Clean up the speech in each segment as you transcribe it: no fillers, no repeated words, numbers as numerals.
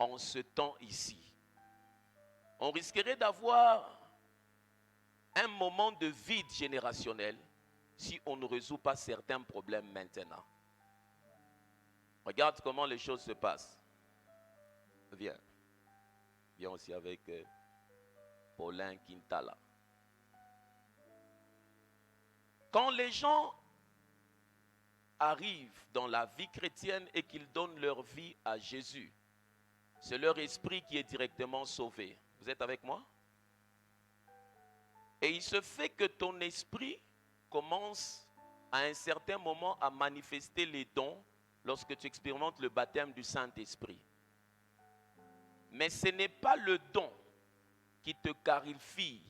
en ce temps ici. On risquerait d'avoir un moment de vide générationnel si on ne résout pas certains problèmes maintenant. Regarde comment les choses se passent. Viens. Viens aussi avec Paulin Quintala. Quand les gens arrivent dans la vie chrétienne et qu'ils donnent leur vie à Jésus, c'est leur esprit qui est directement sauvé. Vous êtes avec moi? Et il se fait que ton esprit commence à un certain moment à manifester les dons lorsque tu expérimentes le baptême du Saint-Esprit. Mais ce n'est pas le don qui te qualifie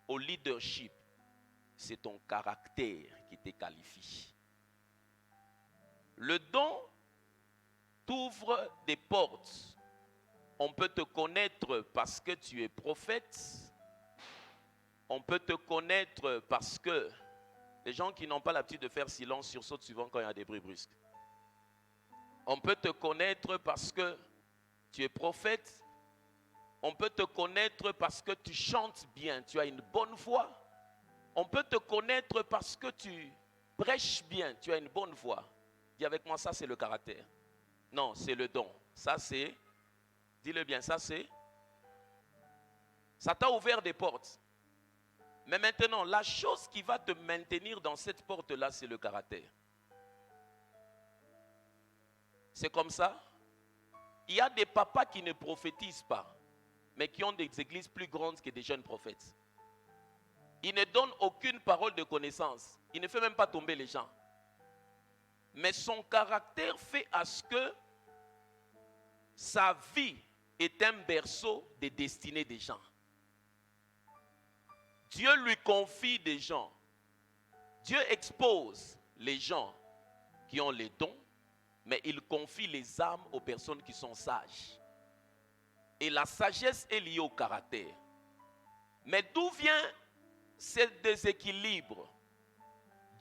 au leadership, c'est ton caractère qui te qualifie. Le don t'ouvre des portes. On peut te connaître parce que tu es prophète. On peut te connaître parce que les gens qui n'ont pas l'habitude de faire silence sursautent souvent quand il y a des bruits brusques. On peut te connaître parce que tu es prophète. On peut te connaître parce que tu chantes bien, tu as une bonne voix. On peut te connaître parce que tu prêches bien, tu as une bonne voix. Dis avec moi, ça c'est le caractère. Non, c'est le don. Ça c'est, dis-le bien, ça t'a ouvert des portes. Mais maintenant, la chose qui va te maintenir dans cette porte-là, c'est le caractère. C'est comme ça. Il y a des papas qui ne prophétisent pas, mais qui ont des églises plus grandes que des jeunes prophètes. Il ne donne aucune parole de connaissance. Il ne fait même pas tomber les gens. Mais son caractère fait à ce que sa vie est un berceau des destinées des gens. Dieu lui confie des gens. Dieu expose les gens qui ont les dons, mais il confie les âmes aux personnes qui sont sages. Et la sagesse est liée au caractère. Mais d'où vient ce déséquilibre?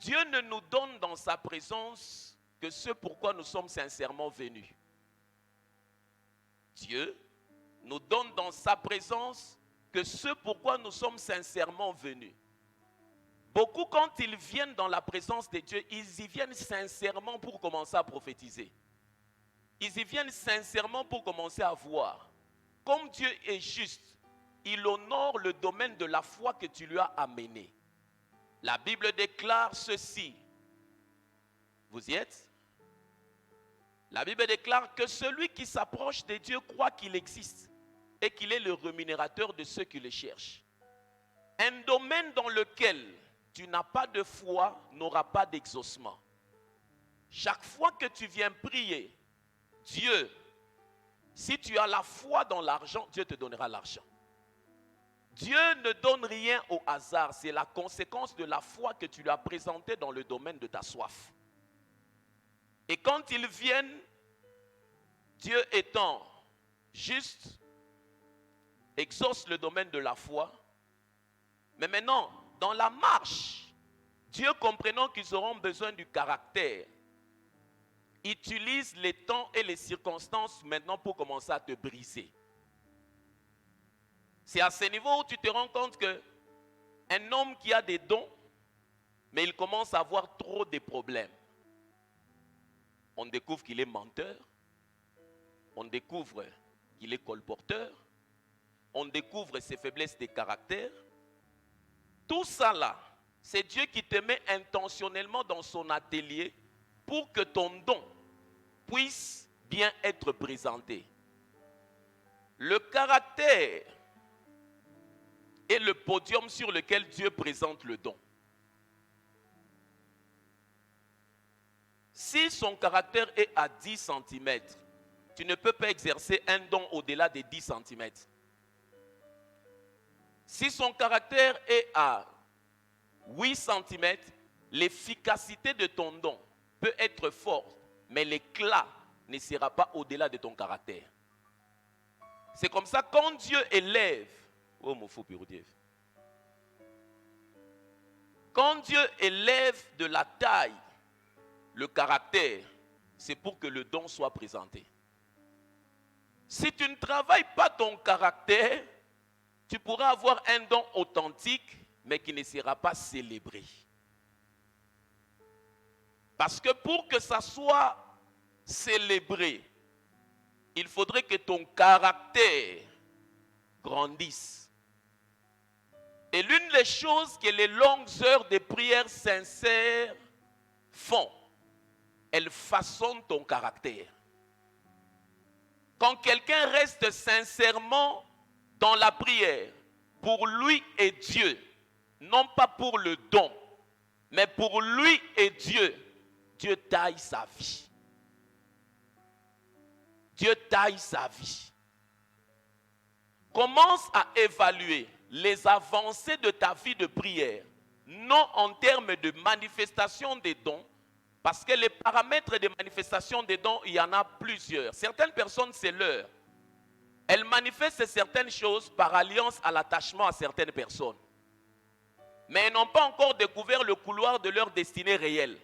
Dieu ne nous donne dans sa présence que ce pourquoi nous sommes sincèrement venus. Dieu nous donne dans sa présence que ce pourquoi nous sommes sincèrement venus. Beaucoup, quand ils viennent dans la présence de Dieu, ils y viennent sincèrement pour commencer à prophétiser. Ils y viennent sincèrement pour commencer à voir. Comme Dieu est juste, il honore le domaine de la foi que tu lui as amené. La Bible déclare ceci. Vous y êtes? La Bible déclare que celui qui s'approche de Dieu croit qu'il existe et qu'il est le rémunérateur de ceux qui le cherchent. Un domaine dans lequel tu n'as pas de foi n'aura pas d'exaucement. Chaque fois que tu viens prier, Dieu, si tu as la foi dans l'argent, Dieu te donnera l'argent. Dieu ne donne rien au hasard, c'est la conséquence de la foi que tu lui as présentée dans le domaine de ta soif. Et quand ils viennent, Dieu étant juste, exauce le domaine de la foi. Mais maintenant, dans la marche, Dieu comprenant qu'ils auront besoin du caractère, utilise les temps et les circonstances maintenant pour commencer à te briser. C'est à ce niveau où tu te rends compte qu'un homme qui a des dons, mais il commence à avoir trop de problèmes. On découvre qu'il est menteur, on découvre qu'il est colporteur, on découvre ses faiblesses de caractère. Tout ça là, c'est Dieu qui te met intentionnellement dans son atelier pour que ton don puisse bien être présenté. Le caractère est le podium sur lequel Dieu présente le don. Si son caractère est à 10 cm, tu ne peux pas exercer un don au-delà de 10 cm. Si son caractère est à 8 cm, l'efficacité de ton don peut être forte, mais l'éclat ne sera pas au-delà de ton caractère. C'est comme ça, quand Dieu élève, oh mon faux Dieu, quand Dieu élève de la taille le caractère, c'est pour que le don soit présenté. Si tu ne travailles pas ton caractère, tu pourras avoir un don authentique, mais qui ne sera pas célébré. Parce que pour que ça soit célébré, il faudrait que ton caractère grandisse. Et l'une des choses que les longues heures de prière sincères font, elles façonnent ton caractère. Quand quelqu'un reste sincèrement dans la prière, pour lui et Dieu, non pas pour le don, mais pour lui et Dieu, Dieu taille sa vie. Dieu taille sa vie. Commence à évaluer les avancées de ta vie de prière, non en termes de manifestation des dons, parce que les paramètres de manifestation des dons, il y en a plusieurs. Certaines personnes, c'est leur. Elles manifestent certaines choses par alliance à l'attachement à certaines personnes. Mais elles n'ont pas encore découvert le couloir de leur destinée réelle.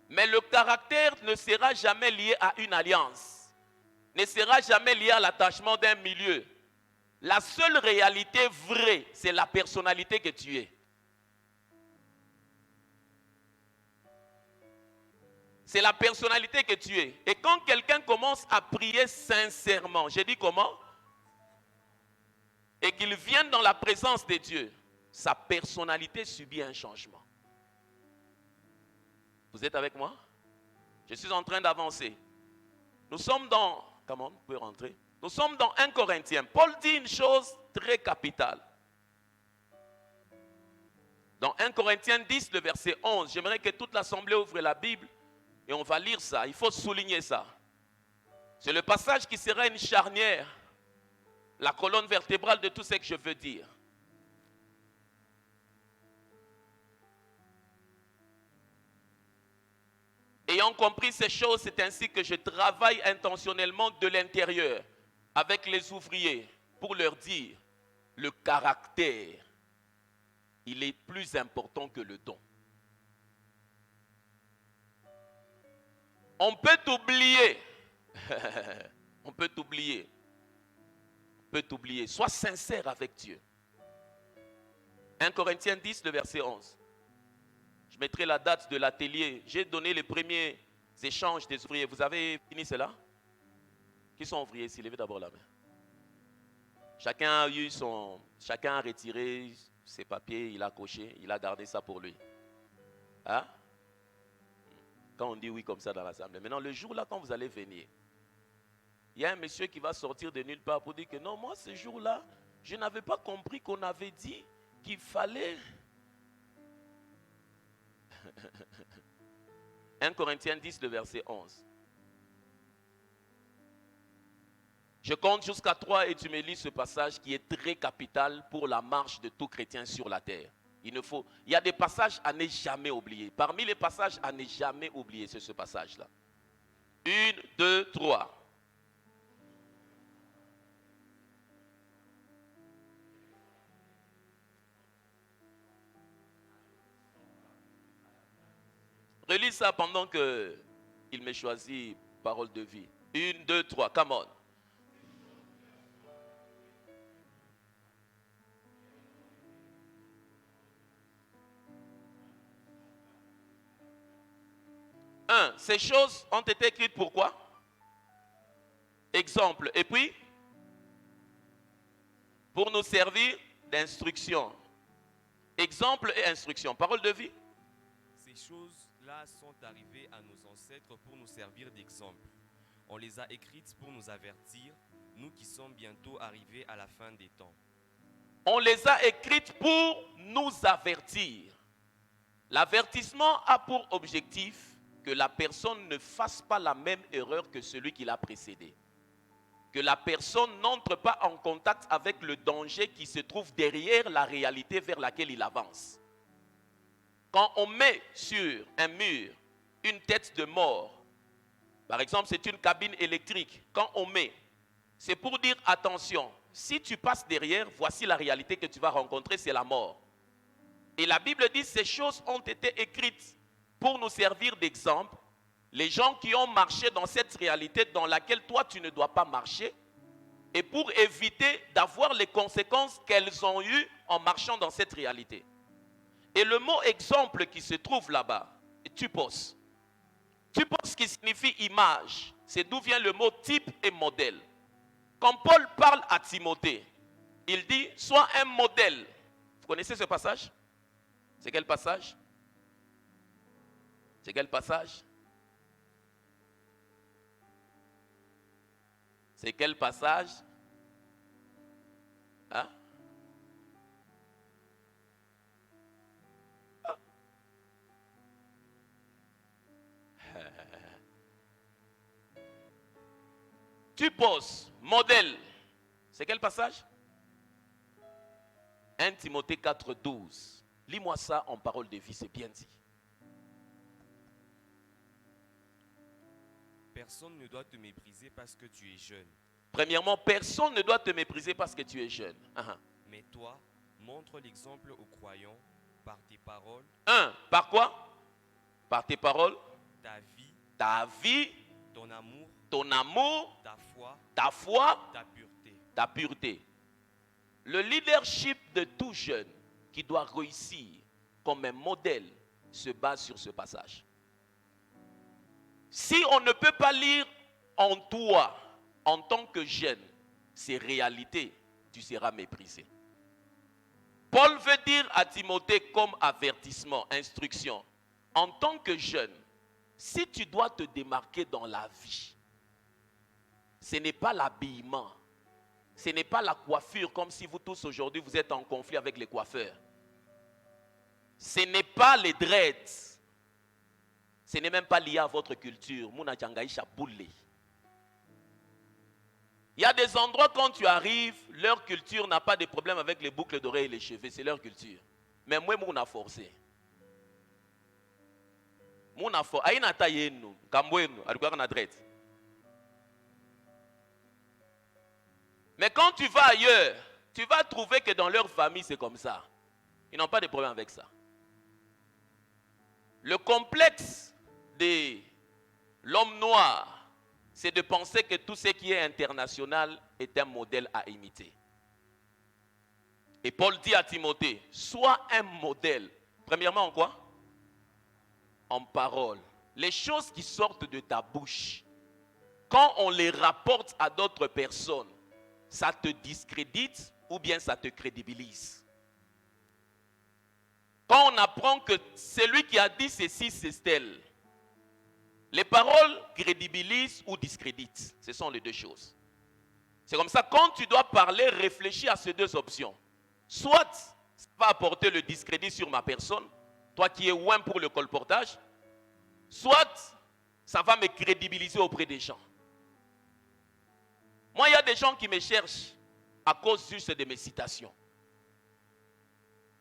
Mais le caractère ne sera jamais lié à une alliance, ne sera jamais lié à l'attachement d'un milieu. La seule réalité vraie, c'est la personnalité que tu es. C'est la personnalité que tu es. Et quand quelqu'un commence à prier sincèrement, j'ai dit comment? Et qu'il vienne dans la présence de Dieu, sa personnalité subit un changement. Vous êtes avec moi? Je suis en train d'avancer. Nous sommes dans... Comment vous pouvez rentrer? Nous sommes dans 1 Corinthiens. Paul dit une chose très capitale. Dans 1 Corinthiens 10, le verset 11, j'aimerais que toute l'assemblée ouvre la Bible et on va lire ça. Il faut souligner ça. C'est le passage qui sera une charnière, la colonne vertébrale de tout ce que je veux dire. Ayant compris ces choses, c'est ainsi que je travaille intentionnellement de l'intérieur avec les ouvriers pour leur dire, le caractère, il est plus important que le don. On peut t'oublier. On peut t'oublier. On peut t'oublier. Sois sincère avec Dieu. 1 Corinthiens 10, le verset 11. Je mettrai la date de l'atelier. J'ai donné les premiers échanges des ouvriers. Vous avez fini cela? Qui sont ouvriers ici? Levez d'abord la main. Chacun a retiré ses papiers, il a coché, il a gardé ça pour lui. Hein? Quand on dit oui comme ça dans l'assemblée. Maintenant, le jour là, quand vous allez venir, il y a un monsieur qui va sortir de nulle part pour dire que non, moi, ce jour-là, je n'avais pas compris qu'on avait dit qu'il fallait... 1 Corinthiens 10, le verset 11. Je compte jusqu'à 3 et tu me lis ce passage qui est très capital pour la marche de tout chrétien sur la terre. Il y a des passages à ne jamais oublier. Parmi les passages à ne jamais oublier, c'est ce passage-là. 1, 2, 3. Relis ça pendant qu'il me choisit parole de vie. 1, 2, 3, come on. Ces choses ont été écrites pourquoi? Exemple. Et puis, pour nous servir d'instruction. Exemple et instruction. Parole de vie. Ces choses-là sont arrivées à nos ancêtres pour nous servir d'exemple. On les a écrites pour nous avertir, nous qui sommes bientôt arrivés à la fin des temps. On les a écrites pour nous avertir. L'avertissement a pour objectif que la personne ne fasse pas la même erreur que celui qui l'a précédé. Que la personne n'entre pas en contact avec le danger qui se trouve derrière la réalité vers laquelle il avance. Quand on met sur un mur une tête de mort, par exemple c'est une cabine électrique, quand on met, c'est pour dire attention, si tu passes derrière, voici la réalité que tu vas rencontrer, c'est la mort. Et la Bible dit ces choses ont été écrites pour nous servir d'exemple, les gens qui ont marché dans cette réalité dans laquelle toi tu ne dois pas marcher, et pour éviter d'avoir les conséquences qu'elles ont eues en marchant dans cette réalité. Et le mot exemple qui se trouve là-bas, typos. Typos qui signifie image, c'est d'où vient le mot type et modèle. Quand Paul parle à Timothée, il dit, sois un modèle. Vous connaissez ce passage? C'est quel passage? C'est quel passage? C'est quel passage? Hein? Ah. Typos, modèle. C'est quel passage? 1 Timothée 4, 12. Lis-moi ça en parole de vie, c'est bien dit. Personne ne doit te mépriser parce que tu es jeune. Premièrement, personne ne doit te mépriser parce que tu es jeune. Mais toi, montre l'exemple aux croyants par tes paroles. Par quoi? Par tes paroles. Ta vie, ton amour, ta foi, ta pureté. Le leadership de tout jeune qui doit réussir comme un modèle se base sur ce passage. Si on ne peut pas lire en toi, en tant que jeune, ces réalités, tu seras méprisé. Paul veut dire à Timothée comme avertissement, instruction, en tant que jeune, si tu dois te démarquer dans la vie, ce n'est pas l'habillement, ce n'est pas la coiffure, comme si vous tous aujourd'hui vous êtes en conflit avec les coiffeurs. Ce n'est pas les dreads. Ce n'est même pas lié à votre culture. Il y a des endroits quand tu arrives, leur culture n'a pas de problème avec les boucles d'oreilles et les cheveux, c'est leur culture. Mais moi, on a forcé. On a forcé. Aïna taïenu, kambouenu, alikuwa na dread. Mais quand tu vas ailleurs, tu vas trouver que dans leur famille, c'est comme ça. Ils n'ont pas de problème avec ça. Le complexe de l'homme noir, c'est de penser que tout ce qui est international est un modèle à imiter. Et Paul dit à Timothée, sois un modèle. Premièrement, en quoi? En parole. Les choses qui sortent de ta bouche, quand on les rapporte à d'autres personnes, ça te discrédite ou bien ça te crédibilise. Quand on apprend que celui qui a dit ceci, c'est tel, les paroles crédibilisent ou discréditent. Ce sont les deux choses. C'est comme ça, quand tu dois parler, réfléchis à ces deux options. Soit ça va apporter le discrédit sur ma personne, toi qui es ouin pour le colportage, soit ça va me crédibiliser auprès des gens. Moi, il y a des gens qui me cherchent à cause juste de mes citations.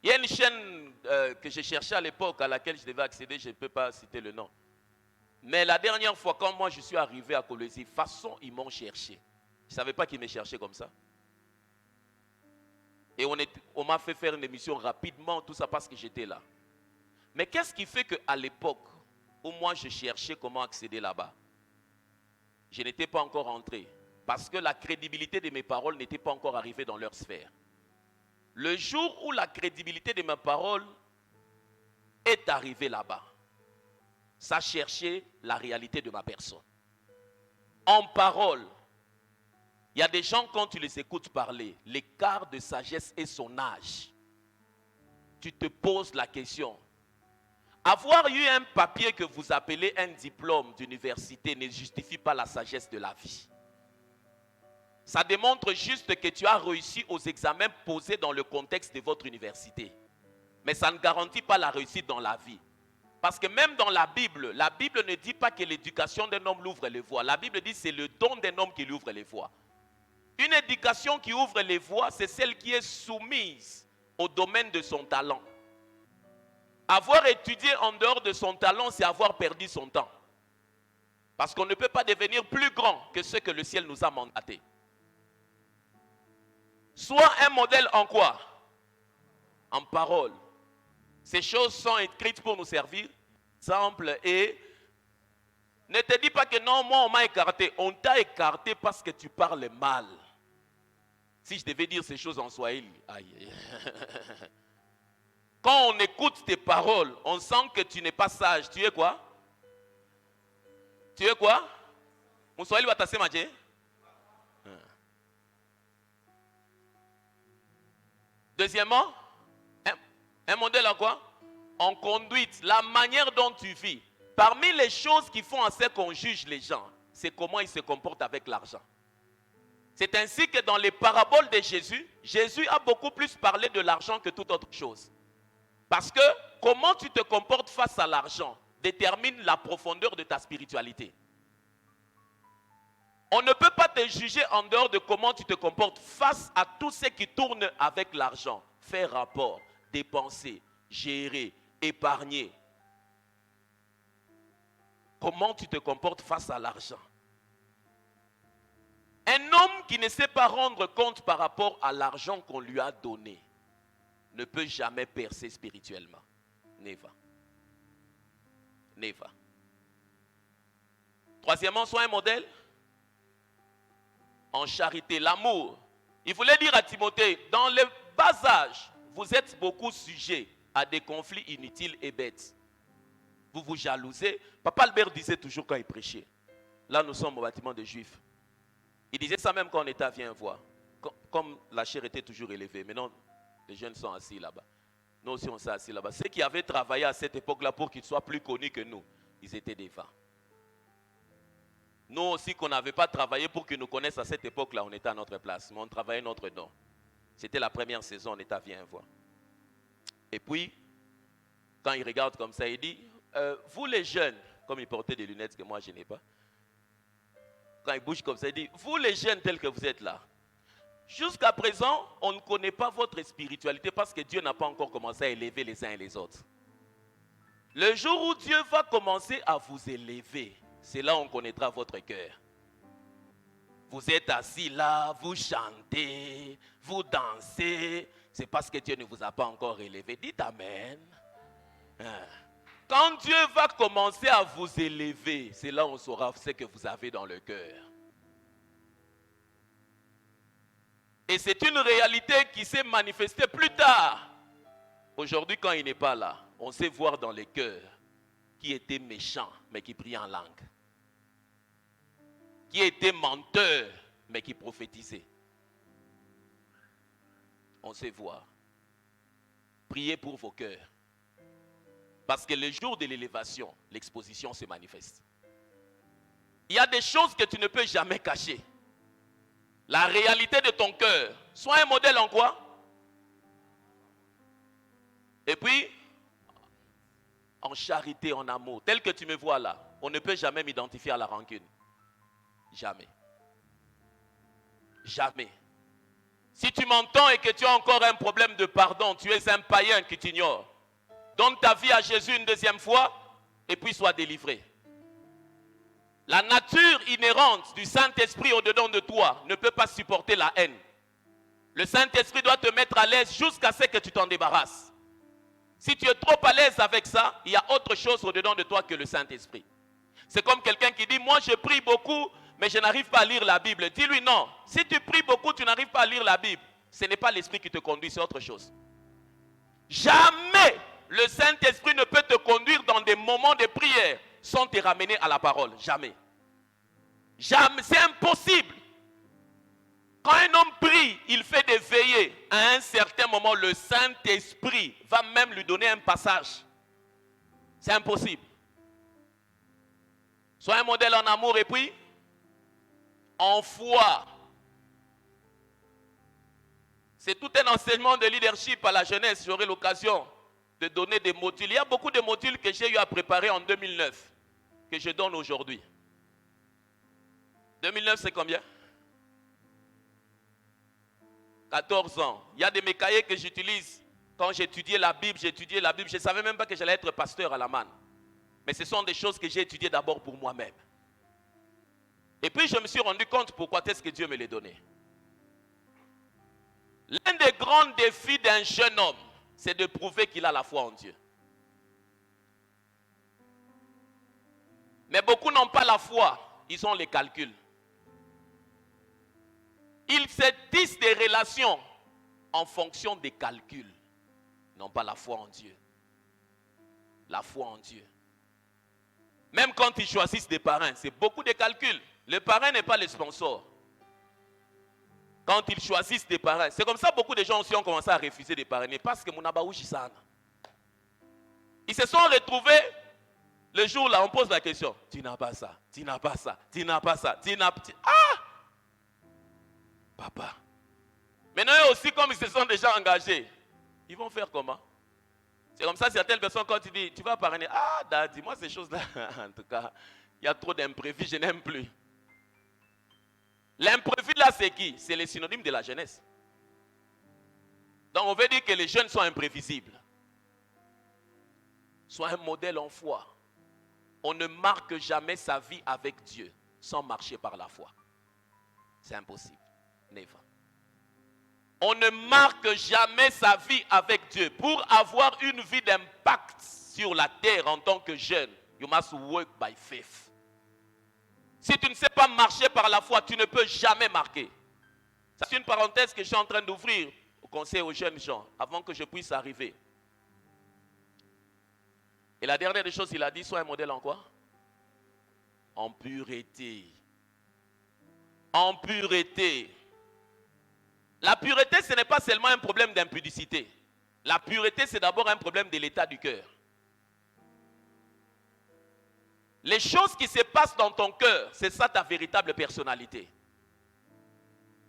Il y a une chaîne que j'ai cherchée à l'époque à laquelle je devais accéder, je ne peux pas citer le nom. Mais la dernière fois, quand moi je suis arrivé à Colosie, façon ils m'ont cherché. Je ne savais pas qu'ils me cherchaient comme ça. Et on m'a fait faire une émission rapidement, tout ça parce que j'étais là. Mais qu'est-ce qui fait qu'à l'époque où moi je cherchais comment accéder là-bas, je n'étais pas encore entré. Parce que la crédibilité de mes paroles n'était pas encore arrivée dans leur sphère. Le jour où la crédibilité de mes paroles est arrivée là-bas, ça cherchait la réalité de ma personne. En parole, il y a des gens quand tu les écoutes parler, l'écart de sagesse et son âge, tu te poses la question. Avoir eu un papier que vous appelez un diplôme d'université ne justifie pas la sagesse de la vie. Ça démontre juste que tu as réussi aux examens posés dans le contexte de votre université. Mais ça ne garantit pas la réussite dans la vie. Parce que même dans la Bible ne dit pas que l'éducation d'un homme l'ouvre les voies. La Bible dit que c'est le don d'un homme qui lui ouvre les voies. Une éducation qui ouvre les voies, c'est celle qui est soumise au domaine de son talent. Avoir étudié en dehors de son talent, c'est avoir perdu son temps. Parce qu'on ne peut pas devenir plus grand que ce que le ciel nous a mandaté. Sois un modèle en quoi? En parole. Ces choses sont écrites pour nous servir. Exemple, et Ne te dis pas que non, moi on m'a écarté. On t'a écarté parce que tu parles mal. Si je devais dire ces choses en swahili, aïe. Quand on écoute tes paroles, on sent que tu n'es pas sage. Tu es quoi? Tu es quoi? Mon swahili va tasser maje? Deuxièmement, un modèle en quoi? En conduite, la manière dont tu vis. Parmi les choses qui font en sorte qu'on juge les gens, c'est comment ils se comportent avec l'argent. C'est ainsi que dans les paraboles de Jésus, Jésus a beaucoup plus parlé de l'argent que toute autre chose. Parce que comment tu te comportes face à l'argent détermine la profondeur de ta spiritualité. On ne peut pas te juger en dehors de comment tu te comportes face à tout ce qui tourne avec l'argent. Faire rapport, dépenser, gérer, épargner. Comment tu te comportes face à l'argent? Un homme qui ne sait pas rendre compte par rapport à l'argent qu'on lui a donné ne peut jamais percer spirituellement. Never. Never. Troisièmement, sois un modèle en charité, l'amour. Il voulait dire à Timothée, dans le bas âge, vous êtes beaucoup sujets à des conflits inutiles et bêtes. Vous vous jalousez. Papa Albert disait toujours quand il prêchait. Là, nous sommes au bâtiment des Juifs. Il disait ça même quand on était à Viens voir. Comme la chair était toujours élevée. Maintenant, les jeunes sont assis là-bas. Nous aussi, on s'est assis là-bas. Ceux qui avaient travaillé à cette époque-là pour qu'ils soient plus connus que nous, ils étaient des vents. Nous aussi, qu'on n'avait pas travaillé pour qu'ils nous connaissent à cette époque-là, on était à notre place. Mais on travaillait notre nom. C'était la première saison, on était à Viens voir. Et puis, quand il regarde comme ça, il dit, vous les jeunes, comme il portait des lunettes que moi je n'ai pas, quand il bouge comme ça, il dit, vous les jeunes tels que vous êtes là, jusqu'à présent, on ne connaît pas votre spiritualité parce que Dieu n'a pas encore commencé à élever les uns et les autres. Le jour où Dieu va commencer à vous élever, c'est là où on connaîtra votre cœur. Vous êtes assis là, vous chantez, vous dansez, c'est parce que Dieu ne vous a pas encore élevé. Dites Amen. Quand Dieu va commencer à vous élever, c'est là où on saura ce que vous avez dans le cœur. Et c'est une réalité qui s'est manifestée plus tard. Aujourd'hui, quand il n'est pas là, on sait voir dans les cœurs qui était méchant, mais qui priait en langue. Qui était menteur, mais qui prophétisait. On sait voir. Priez pour vos cœurs. Parce que le jour de l'élévation, l'exposition se manifeste. Il y a des choses que tu ne peux jamais cacher. La réalité de ton cœur. Sois un modèle en quoi? Et puis, en charité, en amour. Tel que tu me vois là, on ne peut jamais m'identifier à la rancune. Jamais. Jamais. Si tu m'entends et que tu as encore un problème de pardon, tu es un païen qui t'ignore. Donne ta vie à Jésus une deuxième fois et puis sois délivré. La nature inhérente du Saint-Esprit au-dedans de toi ne peut pas supporter la haine. Le Saint-Esprit doit te mettre à l'aise jusqu'à ce que tu t'en débarrasses. Si tu es trop à l'aise avec ça, il y a autre chose au-dedans de toi que le Saint-Esprit. C'est comme quelqu'un qui dit, moi je prie beaucoup, mais je n'arrive pas à lire la Bible. Dis-lui non, si tu pries beaucoup, tu n'arrives pas à lire la Bible. Ce n'est pas l'Esprit qui te conduit, c'est autre chose. Jamais le Saint-Esprit ne peut te conduire dans des moments de prière sans te ramener à la parole. Jamais. Jamais. C'est impossible. Quand un homme prie, il fait des veillées. À un certain moment, le Saint-Esprit va même lui donner un passage. C'est impossible. Sois un modèle en amour et puis en foi. C'est tout un enseignement de leadership à la jeunesse. J'aurai l'occasion de donner des modules. Il y a beaucoup de modules que j'ai eu à préparer en 2009, que je donne aujourd'hui. 2009, c'est combien? 14 ans. Il y a des mes cahiers que j'utilise. Quand j'étudiais la Bible, je ne savais même pas que j'allais être pasteur à la manne. Mais ce sont des choses que j'ai étudiées d'abord pour moi-même. Et puis je me suis rendu compte pourquoi est-ce que Dieu me les donnait. L'un des grands défis d'un jeune homme, c'est de prouver qu'il a la foi en Dieu. Mais beaucoup n'ont pas la foi, ils ont les calculs. Ils se tissent des relations en fonction des calculs. Ils n'ont pas la foi en Dieu. La foi en Dieu. Même quand ils choisissent des parrains, c'est beaucoup de calculs. Le parrain n'est pas le sponsor. Quand ils choisissent des parrains, c'est comme ça que beaucoup de gens aussi ont commencé à refuser des parrains. Parce que ils se sont retrouvés le jour-là, on pose la question. Tu n'as pas ça, tu n'as pas ça, tu n'as pas ça, tu n'as pas... Ah! Papa. Maintenant, eux aussi, comme ils se sont déjà engagés, ils vont faire comment? C'est comme ça, certaines personnes, quand tu dis, tu vas parrainer, ah, daddy, moi, ces choses-là, en tout cas, il y a trop d'imprévus, je n'aime plus. L'imprévu, là, c'est qui? C'est le synonyme de la jeunesse. Donc, on veut dire que les jeunes sont imprévisibles. Sois un modèle en foi. On ne marque jamais sa vie avec Dieu sans marcher par la foi. C'est impossible. Never. On ne marque jamais sa vie avec Dieu. Pour avoir une vie d'impact sur la terre en tant que jeune, you must work by faith. Si tu ne sais pas marcher par la foi, tu ne peux jamais marquer. C'est une parenthèse que je suis en train d'ouvrir au conseil aux jeunes gens, avant que je puisse arriver. Et la dernière des choses, il a dit, sois un modèle en quoi? En pureté. En pureté. La pureté, ce n'est pas seulement un problème d'impudicité. La pureté, c'est d'abord un problème de l'état du cœur. Les choses qui se passent dans ton cœur, c'est ça ta véritable personnalité.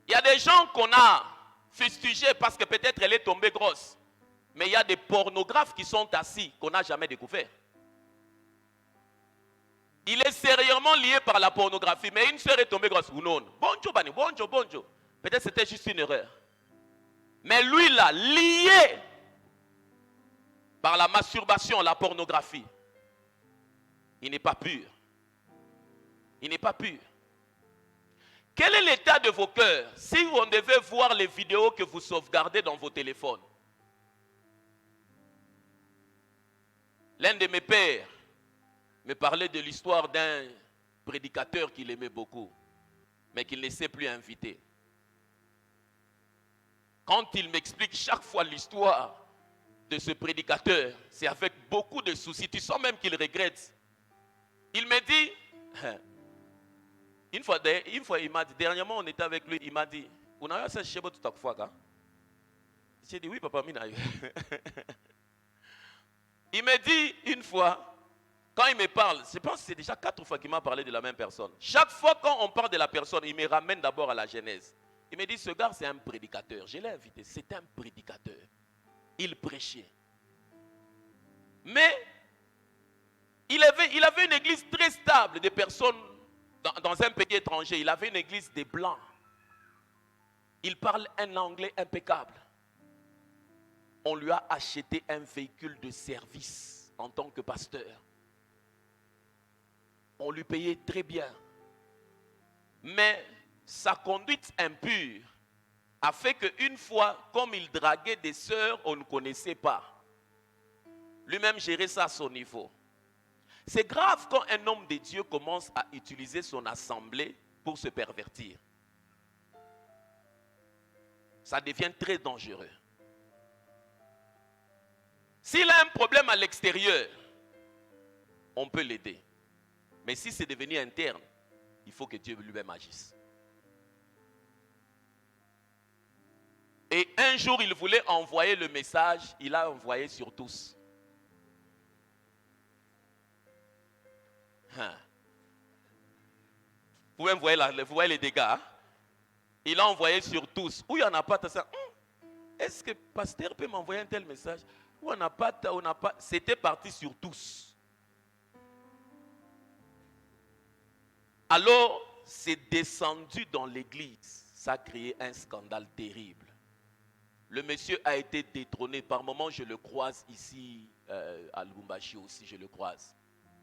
Il y a des gens qu'on a fustigés parce que peut-être elle est tombée grosse. Mais il y a des pornographes qui sont assis, qu'on n'a jamais découvert. Il est sérieusement lié par la pornographie, mais une sœur est tombée grosse. Ou non. Bonjour, Bani, bonjour, bonjour. Peut-être c'était juste une erreur. Mais lui là, lié par la masturbation, la pornographie, il n'est pas pur. Il n'est pas pur. Quel est l'état de vos cœurs si on devait voir les vidéos que vous sauvegardez dans vos téléphones? L'un de mes pères me parlait de l'histoire d'un prédicateur qu'il aimait beaucoup, mais qu'il ne sait plus inviter. Quand il m'explique chaque fois l'histoire de ce prédicateur, c'est avec beaucoup de soucis. Tu sens même qu'il regrette. Il me dit, une fois il m'a dit, dernièrement on était avec lui, il m'a dit, vous n'avez pas chez vous tout à fois, hein? J'ai dit, oui papa, mina. Il me dit une fois, quand il me parle, je pense que c'est déjà 4 fois qu'il m'a parlé de la même personne. Chaque fois quand on parle de la personne, il me ramène d'abord à la Genèse. Il me dit, ce gars c'est un prédicateur. Je l'ai invité, c'est un prédicateur. Il prêchait. Mais il avait une église très stable de personnes dans un pays étranger. Il avait une église des Blancs. Il parle un anglais impeccable. On lui a acheté un véhicule de service en tant que pasteur. On lui payait très bien. Mais sa conduite impure a fait qu'une fois, comme il draguait des sœurs, on ne connaissait pas. Lui-même gérait ça à son niveau. C'est grave quand un homme de Dieu commence à utiliser son assemblée pour se pervertir. Ça devient très dangereux. S'il a un problème à l'extérieur, on peut l'aider. Mais si c'est devenu interne, il faut que Dieu lui-même agisse. Et un jour, il voulait envoyer le message, il a envoyé sur tous. Vous voyez les dégâts. Hein? Il a envoyé sur tous. Où il n'y en a pas, est-ce que pasteur peut m'envoyer un tel message? Où on n'a pas, c'était parti sur tous. Alors, c'est descendu dans l'église. Ça a créé un scandale terrible. Le monsieur a été détrôné. Par moments, je le croise ici, à Lubumbashi aussi, je le croise.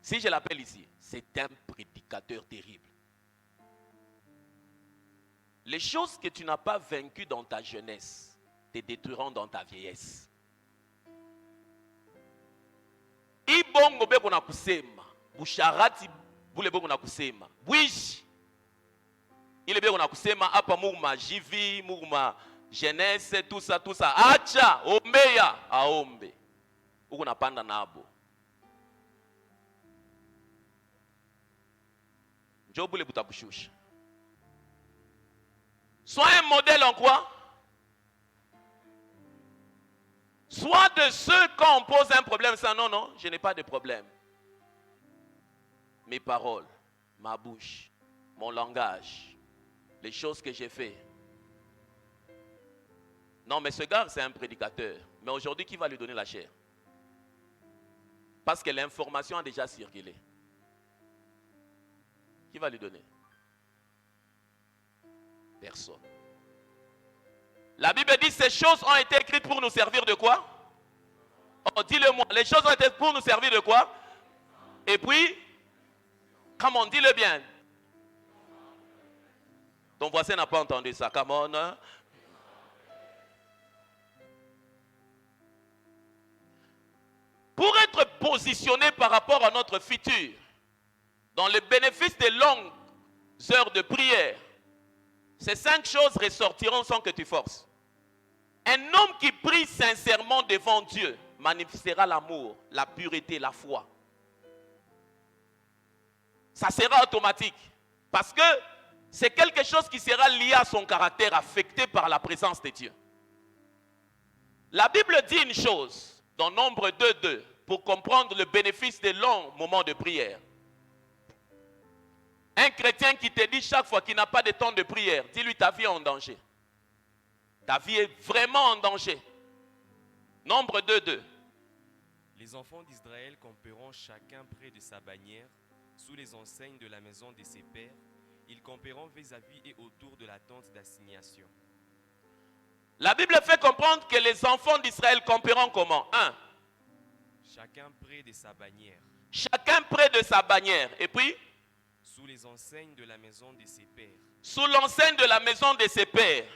Si je l'appelle ici, c'est un prédicateur terrible. Les choses que tu n'as pas vaincues dans ta jeunesse te détruiront dans ta vieillesse. Ibongo be kona kusema, busharati bule beko na kusema bwishi ile beko na kusema hapa muma jivi muma jeunesse tout ça acha ombeya aombe uko napanda nabo njo bule butakushusha. Sois un modèle en quoi? Sois de ceux quand on pose un problème, ça non, je n'ai pas de problème. Mes paroles, ma bouche, mon langage, les choses que j'ai fait. Non, mais ce gars, c'est un prédicateur. Mais aujourd'hui, qui va lui donner la chair? Parce que l'information a déjà circulé. Qui va lui donner? Personne. La Bible dit ces choses ont été écrites pour nous servir de quoi? Oh, dis-le-moi. Les choses ont été pour nous servir de quoi? Et puis, come on, dis-le bien. Ton voisin n'a pas entendu ça. Come on. Hein? Pour être positionné par rapport à notre futur, dans le bénéfice des longues heures de prière, ces 5 choses ressortiront sans que tu forces. Un homme qui prie sincèrement devant Dieu manifestera l'amour, la pureté, la foi. Ça sera automatique. Parce que c'est quelque chose qui sera lié à son caractère, affecté par la présence de Dieu. La Bible dit une chose, dans Nombre 2:2, pour comprendre le bénéfice des longs moments de prière. Un chrétien qui te dit chaque fois qu'il n'a pas de temps de prière, dis-lui ta vie est en danger. Ta vie est vraiment en danger. Nombre 2:2. Les enfants d'Israël camperont chacun près de sa bannière, sous les enseignes de la maison de ses pères. Ils camperont vis-à-vis et autour de la tente d'assignation. La Bible fait comprendre que les enfants d'Israël camperont comment? 1. Chacun près de sa bannière. Chacun près de sa bannière. Et puis? Sous les enseignes de la maison de ses pères. Sous l'enseigne de la maison de ses pères.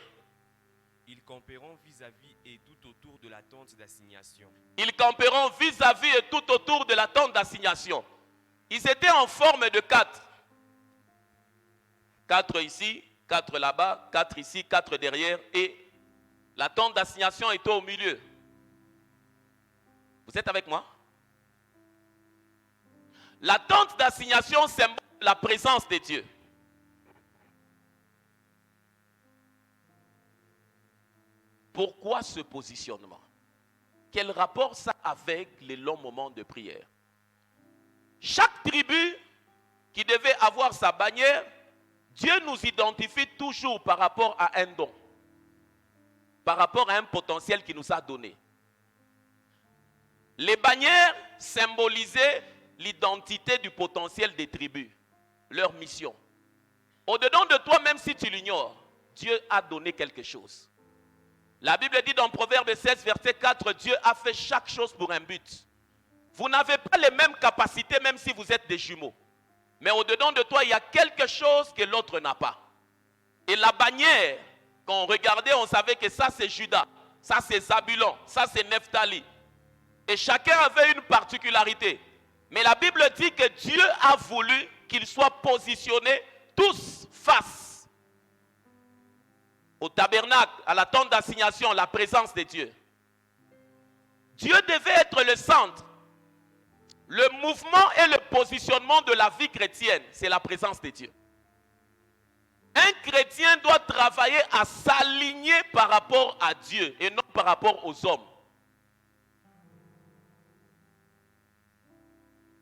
Ils camperont vis-à-vis et tout autour de la tente d'assignation. Ils camperont vis-à-vis et tout autour de la tente d'assignation. Ils étaient en forme de 4. 4 ici, 4 là-bas, 4 ici, 4 derrière. Et la tente d'assignation était au milieu. Vous êtes avec moi? La tente d'assignation symbole la présence de Dieu. Pourquoi ce positionnement? Quel rapport ça a avec les longs moments de prière? Chaque tribu qui devait avoir sa bannière, Dieu nous identifie toujours par rapport à un don, par rapport à un potentiel qu'il nous a donné. Les bannières symbolisaient l'identité du potentiel des tribus, leur mission. Au-dedans de toi, même si tu l'ignores, Dieu a donné quelque chose. La Bible dit dans Proverbe 16, verset 4, Dieu a fait chaque chose pour un but. Vous n'avez pas les mêmes capacités, même si vous êtes des jumeaux. Mais au-dedans de toi, il y a quelque chose que l'autre n'a pas. Et la bannière, quand on regardait, on savait que ça c'est Judas, ça c'est Zabulon, ça c'est Nephtali. Et chacun avait une particularité. Mais la Bible dit que Dieu a voulu qu'ils soient positionnés tous face au tabernacle, à la tente d'assignation, la présence de Dieu. Dieu devait être le centre. Le mouvement et le positionnement de la vie chrétienne, c'est la présence de Dieu. Un chrétien doit travailler à s'aligner par rapport à Dieu et non par rapport aux hommes.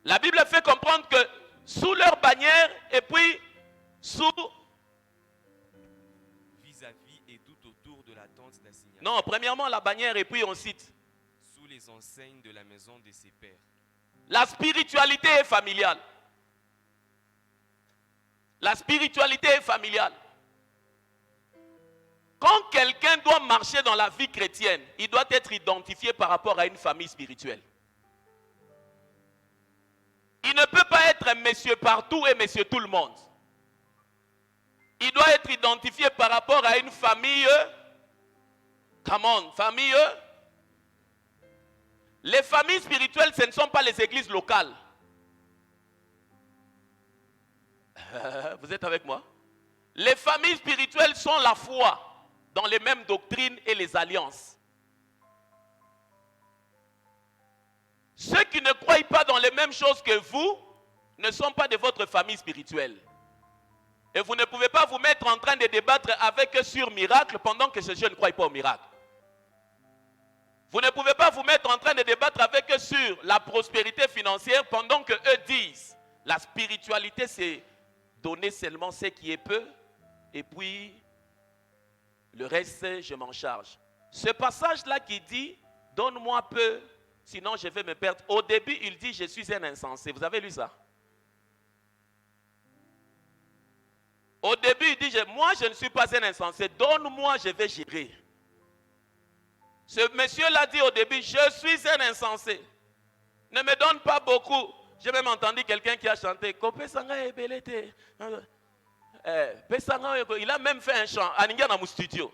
La Bible fait comprendre que sous leur bannière et puis sous... Vis-à-vis et tout autour de la tente d'assignation. Non, premièrement la bannière et puis on cite. Sous les enseignes de la maison de ses pères. La spiritualité est familiale. La spiritualité est familiale. Quand quelqu'un doit marcher dans la vie chrétienne, il doit être identifié par rapport à une famille spirituelle. Il ne peut pas être monsieur partout et monsieur tout le monde. Il doit être identifié par rapport à une famille. Come on, famille. Les familles spirituelles, ce ne sont pas les églises locales. Vous êtes avec moi? Les familles spirituelles sont la foi dans les mêmes doctrines et les alliances. Ceux qui ne croient pas dans les mêmes choses que vous ne sont pas de votre famille spirituelle. Et vous ne pouvez pas vous mettre en train de débattre avec eux sur miracle pendant que ces jeunes ne croient pas au miracle. Vous ne pouvez pas vous mettre en train de débattre avec eux sur la prospérité financière pendant que eux disent la spiritualité c'est donner seulement ce qui est peu et puis le reste je m'en charge. Ce passage-là qui dit donne-moi peu sinon je vais me perdre. Au début il dit je suis un insensé. Vous avez lu ça? Au début il dit moi je ne suis pas un insensé. Donne-moi je vais gérer. Ce monsieur-là dit au début, je suis un insensé. Ne me donne pas beaucoup. J'ai même entendu quelqu'un qui a chanté. Il a même fait un chant. Dans mon studio.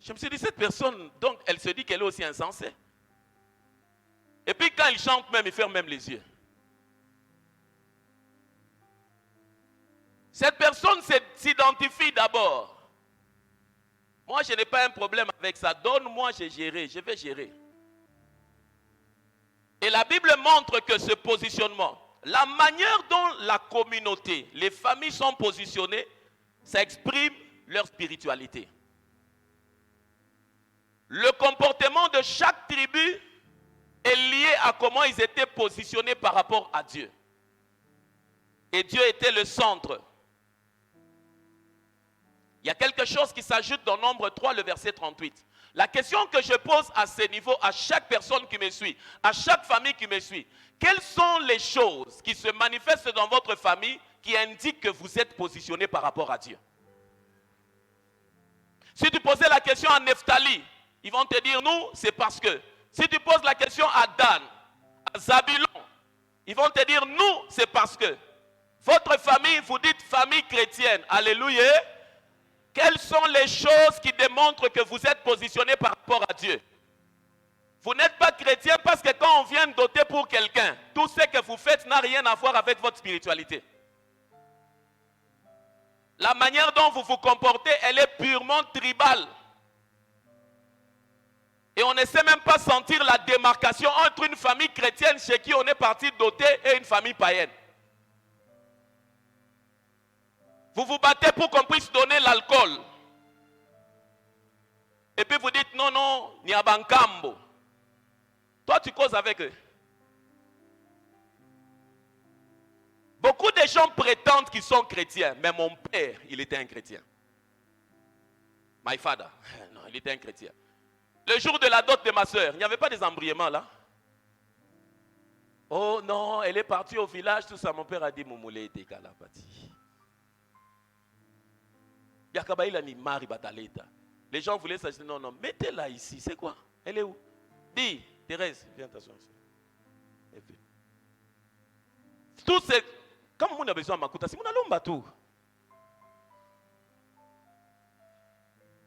Je me suis dit, cette personne, donc elle se dit qu'elle est aussi insensée. Et puis quand il chante même, il ferme même les yeux. Cette personne s'identifie d'abord. Moi, je n'ai pas un problème avec ça. Donne-moi, je vais gérer. Et la Bible montre que ce positionnement, la manière dont la communauté, les familles sont positionnées, ça exprime leur spiritualité. Le comportement de chaque tribu est lié à comment ils étaient positionnés par rapport à Dieu. Et Dieu était le centre. Il y a quelque chose qui s'ajoute dans Nombre 3, le verset 38. La question que je pose à ce niveau, à chaque personne qui me suit, à chaque famille qui me suit, quelles sont les choses qui se manifestent dans votre famille qui indiquent que vous êtes positionné par rapport à Dieu? Si tu posais la question à Nephtali, ils vont te dire nous, c'est parce que. Si tu poses la question à Dan, à Zabulon, ils vont te dire nous, c'est parce que. Votre famille, vous dites famille chrétienne. Alléluia. Quelles sont les choses qui démontrent que vous êtes positionné par rapport à Dieu? Vous n'êtes pas chrétien parce que quand on vient doter pour quelqu'un, tout ce que vous faites n'a rien à voir avec votre spiritualité. La manière dont vous vous comportez, elle est purement tribale. Et on ne sait même pas sentir la démarcation entre une famille chrétienne chez qui on est parti doter et une famille païenne. Vous vous battez pour qu'on puisse donner l'alcool. Et puis vous dites non, non, ni abankambo. Toi tu causes avec eux. Beaucoup de gens prétendent qu'ils sont chrétiens, mais mon père, il était un chrétien. My father, non, il était un chrétien. Le jour de la dot de ma soeur, il n'y avait pas des embrouillements là. Oh non, elle est partie au village, tout ça. Mon père a dit, Moumoulé était kalapati. Yakabaïla ni mari bataleta. Les gens voulaient s'acheter, non, non, mettez-la ici, c'est quoi? Elle est où? Dis, Thérèse, viens t'asseoir ici. Et puis, tout c'est, comme on a besoin de Makuta, c'est mon alomba tout.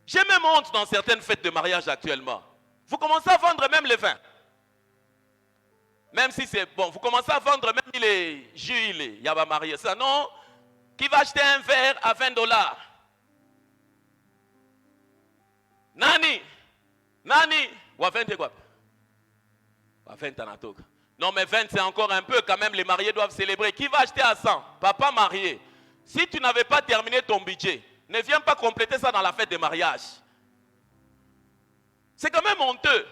J'ai même honte dans certaines fêtes de mariage actuellement. Vous commencez à vendre même les vins. Même si c'est bon, vous commencez à vendre même les jus, il y a pas marié. Ça non, qui va acheter un verre à $20? Nani, ou à 20 quoi? À 20 ans. Non mais 20 c'est encore un peu, quand même les mariés doivent célébrer. Qui va acheter à 100? Papa marié. Si tu n'avais pas terminé ton budget, ne viens pas compléter ça dans la fête de mariage. C'est quand même honteux.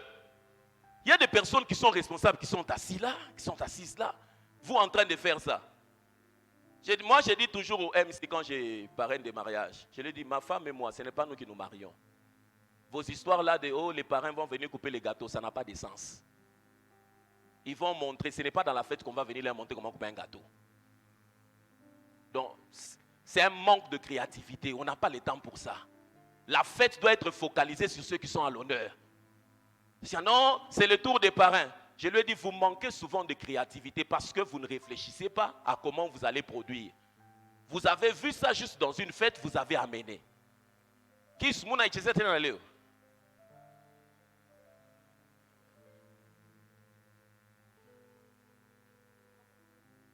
Il y a des personnes qui sont responsables, qui sont assis là, qui sont assises là. Vous en train de faire ça. Moi, je dis toujours au MC quand je parraine des mariages, je lui dis, ma femme et moi, ce n'est pas nous qui nous marions. Vos histoires là de oh, les parrains vont venir couper les gâteaux, ça n'a pas de sens. Ils vont montrer, ce n'est pas dans la fête qu'on va venir leur montrer comment couper un gâteau. Donc, c'est un manque de créativité. On n'a pas le temps pour ça. La fête doit être focalisée sur ceux qui sont à l'honneur. Sinon, c'est le tour des parrains. Je lui ai dit, vous manquez souvent de créativité parce que vous ne réfléchissez pas à comment vous allez produire. Vous avez vu ça juste dans une fête, vous avez amené. Qui est-ce que vous avez?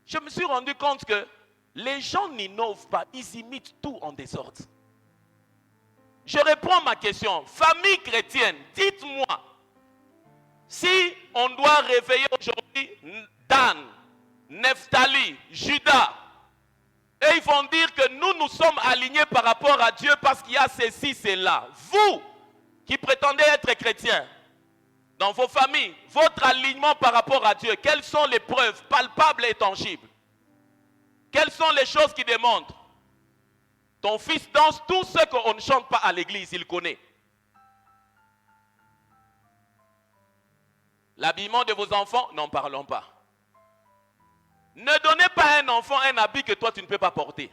je me suis rendu compte que les gens n'innovent pas, ils imitent tout en désordre. Je réponds à ma question. Famille chrétienne, dites-moi, si on doit réveiller aujourd'hui Dan, Nephtali, Judas, et ils vont dire que nous sommes alignés par rapport à Dieu parce qu'il y a ceci, cela. Vous, qui prétendez être chrétiens, dans vos familles, votre alignement par rapport à Dieu, quelles sont les preuves palpables et tangibles? Quelles sont les choses qui démontrent? Ton fils danse tout ce qu'on ne chante pas à l'église, il connaît. L'habillement de vos enfants, n'en parlons pas. Ne donnez pas à un enfant un habit que toi tu ne peux pas porter.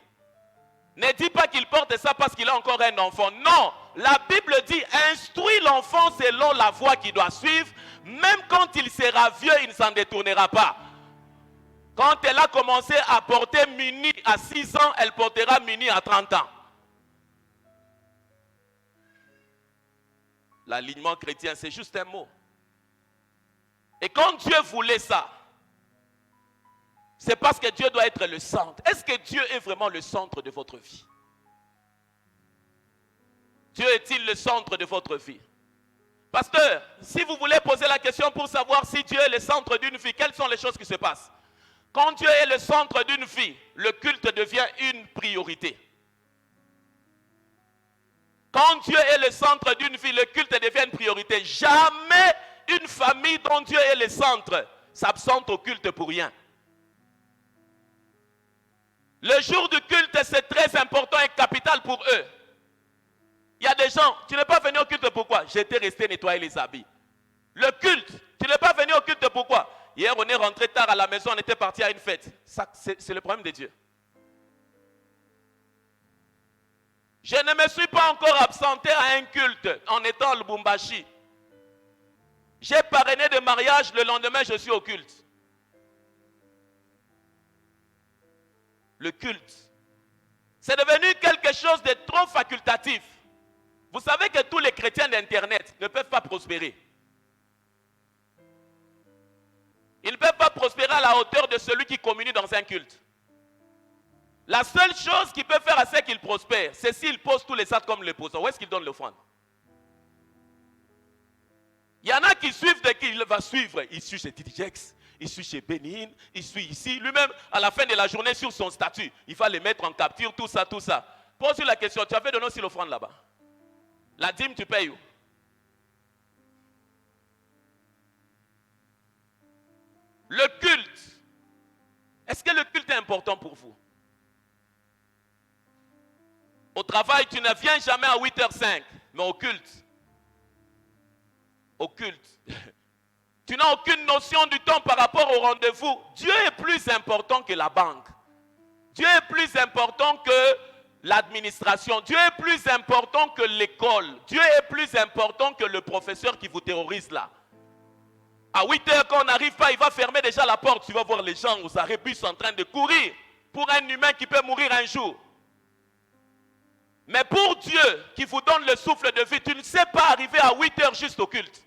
Ne dis pas qu'il porte ça parce qu'il a encore un enfant. Non, la Bible dit, instruis l'enfant selon la voie qu'il doit suivre. Même quand il sera vieux, il ne s'en détournera pas. Quand elle a commencé à porter muni à 6 ans, elle portera muni à 30 ans. L'alignement chrétien, c'est juste un mot. Et quand Dieu voulait ça, c'est parce que Dieu doit être le centre. Est-ce que Dieu est vraiment le centre de votre vie? Dieu est-il le centre de votre vie? Pasteur, si vous voulez poser la question pour savoir si Dieu est le centre d'une vie, quelles sont les choses qui se passent? Quand Dieu est le centre d'une vie, le culte devient une priorité. Quand Dieu est le centre d'une vie, le culte devient une priorité. Jamais une famille dont Dieu est le centre s'absente au culte pour rien. Le jour du culte, c'est très important et capital pour eux. Il y a des gens, tu n'es pas venu au culte pourquoi? J'étais resté nettoyer les habits. Le culte, tu n'es pas venu au culte pourquoi? Hier, on est rentré tard à la maison, on était parti à une fête. Ça, c'est le problème de Dieu. Je ne me suis pas encore absenté à un culte en étant à Lubumbashi. J'ai parrainé de mariage, le lendemain, je suis au culte. Le culte, c'est devenu quelque chose de trop facultatif. Vous savez que tous les chrétiens d'Internet ne peuvent pas prospérer. Ils ne peuvent pas prospérer à la hauteur de celui qui communie dans un culte. La seule chose qui peut faire à ce qu'il prospère, c'est s'il pose tous les actes comme le posant. Où est-ce qu'il donne l'offrande? Il y en a qui suivent dès qu'il va suivre. Il suit chez Titi Jex, il suit chez Bénin, il suit ici. Lui-même, à la fin de la journée, sur son statut, il va les mettre en capture, tout ça, tout ça. Pose-lui la question, tu avais donné aussi l'offrande là-bas? La dîme, tu payes où? Le culte. Est-ce que le culte est important pour vous? Au travail, tu ne viens jamais à 8h05, mais au culte. Au culte. Tu n'as aucune notion du temps par rapport au rendez-vous. Dieu est plus important que la banque. Dieu est plus important que l'administration. Dieu est plus important que l'école. Dieu est plus important que le professeur qui vous terrorise là. À 8h, quand on n'arrive pas, il va fermer déjà la porte. Tu vas voir les gens aux arrêts-bus en train de courir pour un humain qui peut mourir un jour. Mais pour Dieu qui vous donne le souffle de vie, tu ne sais pas arriver à 8h juste au culte.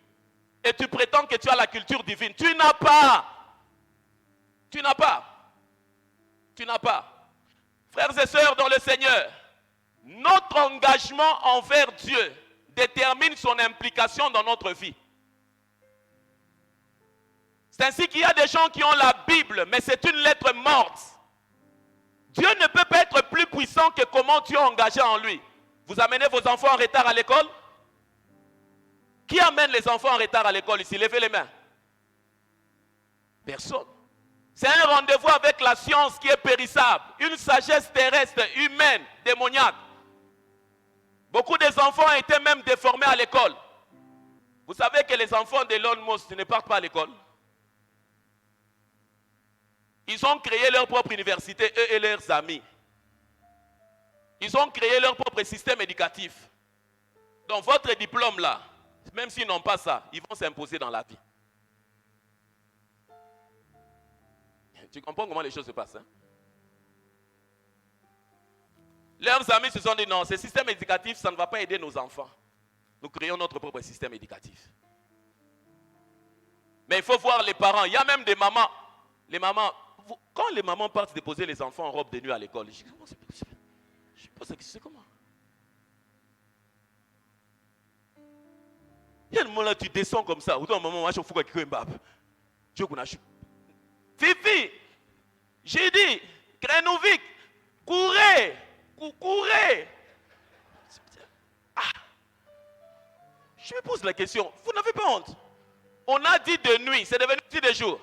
Et tu prétends que tu as la culture divine. Tu n'as pas. Tu n'as pas. Tu n'as pas. Frères et sœurs dans le Seigneur, notre engagement envers Dieu détermine son implication dans notre vie. C'est ainsi qu'il y a des gens qui ont la Bible, mais c'est une lettre morte. Dieu ne peut pas être plus puissant que comment tu es engagé en lui. Vous amenez vos enfants en retard à l'école? Qui amène les enfants en retard à l'école ici? Levez les mains. Personne. C'est un rendez-vous avec la science qui est périssable. Une sagesse terrestre, humaine, démoniaque. Beaucoup des enfants ont été même déformés à l'école. Vous savez que les enfants de Elon Musk ne partent pas à l'école. Ils ont créé leur propre université, eux et leurs amis. Ils ont créé leur propre système éducatif. Donc votre diplôme là, même s'ils n'ont pas ça, ils vont s'imposer dans la vie. Tu comprends comment les choses se passent, hein? Leurs amis se sont dit non, ce système éducatif, ça ne va pas aider nos enfants. Nous créons notre propre système éducatif. Mais il faut voir les parents. Il y a même des mamans. Les mamans, Quand les mamans partent déposer les enfants en robe de nuit à l'école, je dis, comment c'est possible? Je pose la question, c'est comment? Il y a un moment là, tu descends comme ça. Autant un moment, je fous quelqu'un mbab. Fifi, j'ai dit, Grenovic, courez, courez. Ah. Je me pose la question, vous n'avez pas honte? On a dit de nuit, c'est devenu de jour.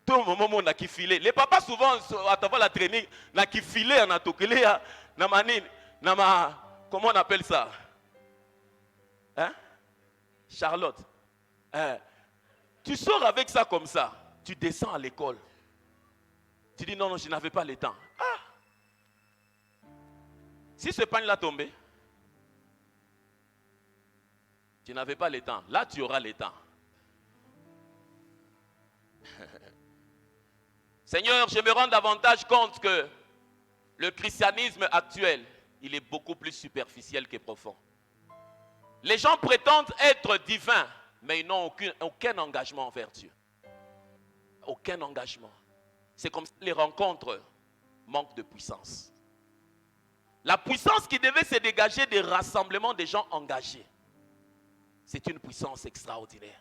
Tout le moment où on a qui filé. Les papas souvent, à travers la training, on a qui filé, on a toqué, comment on appelle ça? Hein? Charlotte. Tu sors avec ça comme ça, tu descends à l'école. Tu dis non, je n'avais pas le temps. Ah! Si ce pain l'a tombé, tu n'avais pas le temps. Là, tu auras le temps. Seigneur, je me rends davantage compte que le christianisme actuel, il est beaucoup plus superficiel que profond. Les gens prétendent être divins, mais ils n'ont aucun engagement envers Dieu. Aucun engagement. C'est comme si les rencontres manquent de puissance. La puissance qui devait se dégager des rassemblements des gens engagés, c'est une puissance extraordinaire.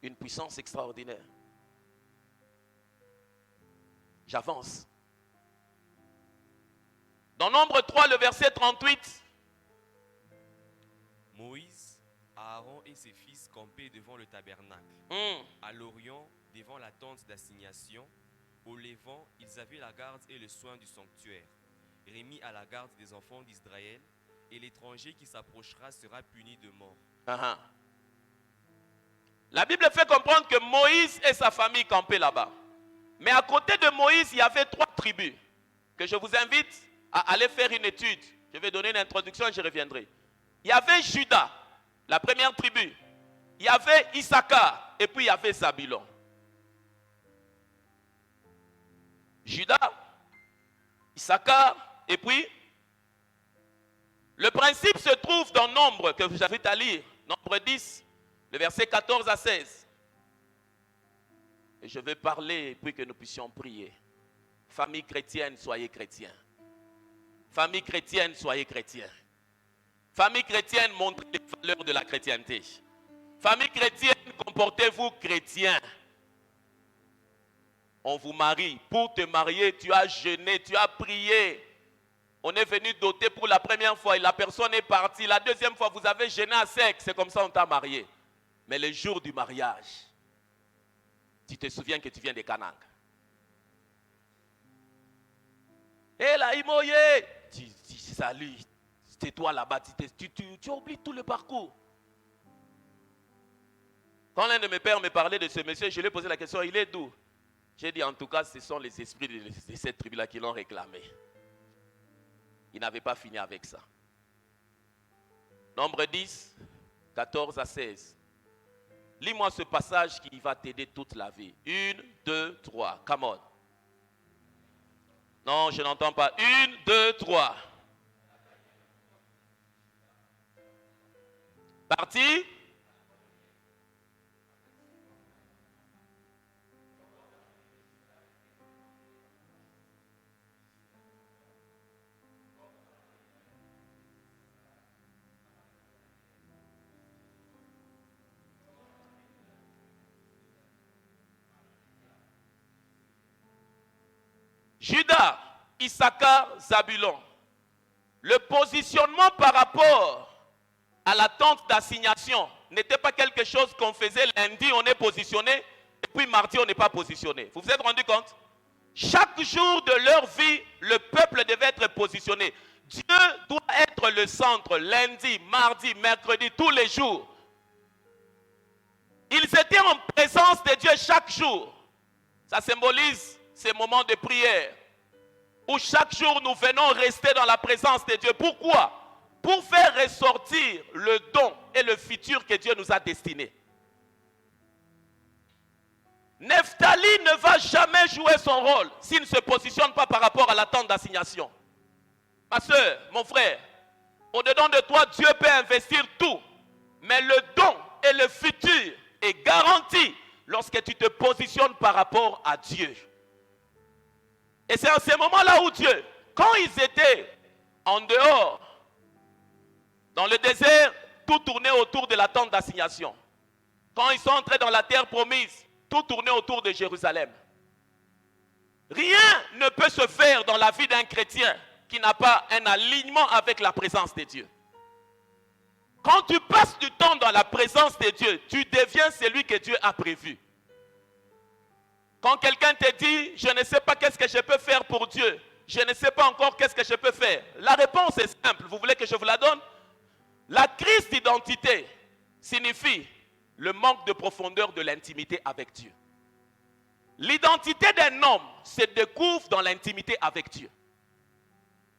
Une puissance extraordinaire. J'avance. Dans Nombre 3, le verset 38. Moïse, Aaron et ses fils campaient devant le tabernacle. À l'orient, devant la tente d'assignation. Au levant, ils avaient la garde et le soin du sanctuaire. Remis à la garde des enfants d'Israël, et l'étranger qui s'approchera sera puni de mort. La Bible fait comprendre que Moïse et sa famille campaient là-bas. Mais à côté de Moïse, il y avait 3 tribus que je vous invite à aller faire une étude. Je vais donner une introduction et je reviendrai. Il y avait Juda, la première tribu. Il y avait Issachar et puis il y avait Zabulon. Juda, Issachar et puis le principe se trouve dans Nombre que j'invite à lire. Nombre 10, le verset 14 à 16. Et je vais parler puis que nous puissions prier. Famille chrétienne, soyez chrétiens. Famille chrétienne, soyez chrétiens. Famille chrétienne, montrez les valeurs de la chrétienté. Famille chrétienne, comportez-vous chrétien. On vous marie. Pour te marier, tu as jeûné, tu as prié. On est venu doter pour la première fois et la personne est partie. La deuxième fois, vous avez jeûné à sec. C'est comme ça qu'on t'a marié. Mais le jour du mariage, tu te souviens que tu viens de Canang. Hé là, Imoye, tu salut, c'est toi là-bas, tu oublies tout le parcours. Quand l'un de mes pères me parlait de ce monsieur, je lui ai posé la question, il est d'où? J'ai dit en tout cas, ce sont les esprits de cette tribu-là qui l'ont réclamé. Il n'avait pas fini avec ça. Nombre 10, 14 à 16. Lis-moi ce passage qui va t'aider toute la vie. 1, 2, 3. Come on. Non, je n'entends pas. 1, 2, 3. Parti. Juda, Issachar, Zabulon. Le positionnement par rapport à la tente d'assignation n'était pas quelque chose qu'on faisait lundi, on est positionné, et puis mardi, on n'est pas positionné. Vous vous êtes rendu compte? Chaque jour de leur vie, le peuple devait être positionné. Dieu doit être le centre lundi, mardi, mercredi, tous les jours. Ils étaient en présence de Dieu chaque jour. Ça symbolise ces moments de prière où chaque jour nous venons rester dans la présence de Dieu. Pourquoi? Pour faire ressortir le don et le futur que Dieu nous a destiné. Nephtali ne va jamais jouer son rôle s'il ne se positionne pas par rapport à la tente d'assignation. Ma soeur, mon frère, au-dedans de toi, Dieu peut investir tout. Mais le don et le futur est garantie lorsque tu te positionnes par rapport à Dieu. Et c'est à ce moment-là où Dieu, quand ils étaient en dehors, dans le désert, tout tournait autour de la tente d'assignation. Quand ils sont entrés dans la terre promise, tout tournait autour de Jérusalem. Rien ne peut se faire dans la vie d'un chrétien qui n'a pas un alignement avec la présence de Dieu. Quand tu passes du temps dans la présence de Dieu, tu deviens celui que Dieu a prévu. Quand quelqu'un te dit, je ne sais pas qu'est-ce que je peux faire pour Dieu, je ne sais pas encore qu'est-ce que je peux faire. La réponse est simple, vous voulez que je vous la donne? La crise d'identité signifie le manque de profondeur de l'intimité avec Dieu. L'identité d'un homme se découvre dans l'intimité avec Dieu.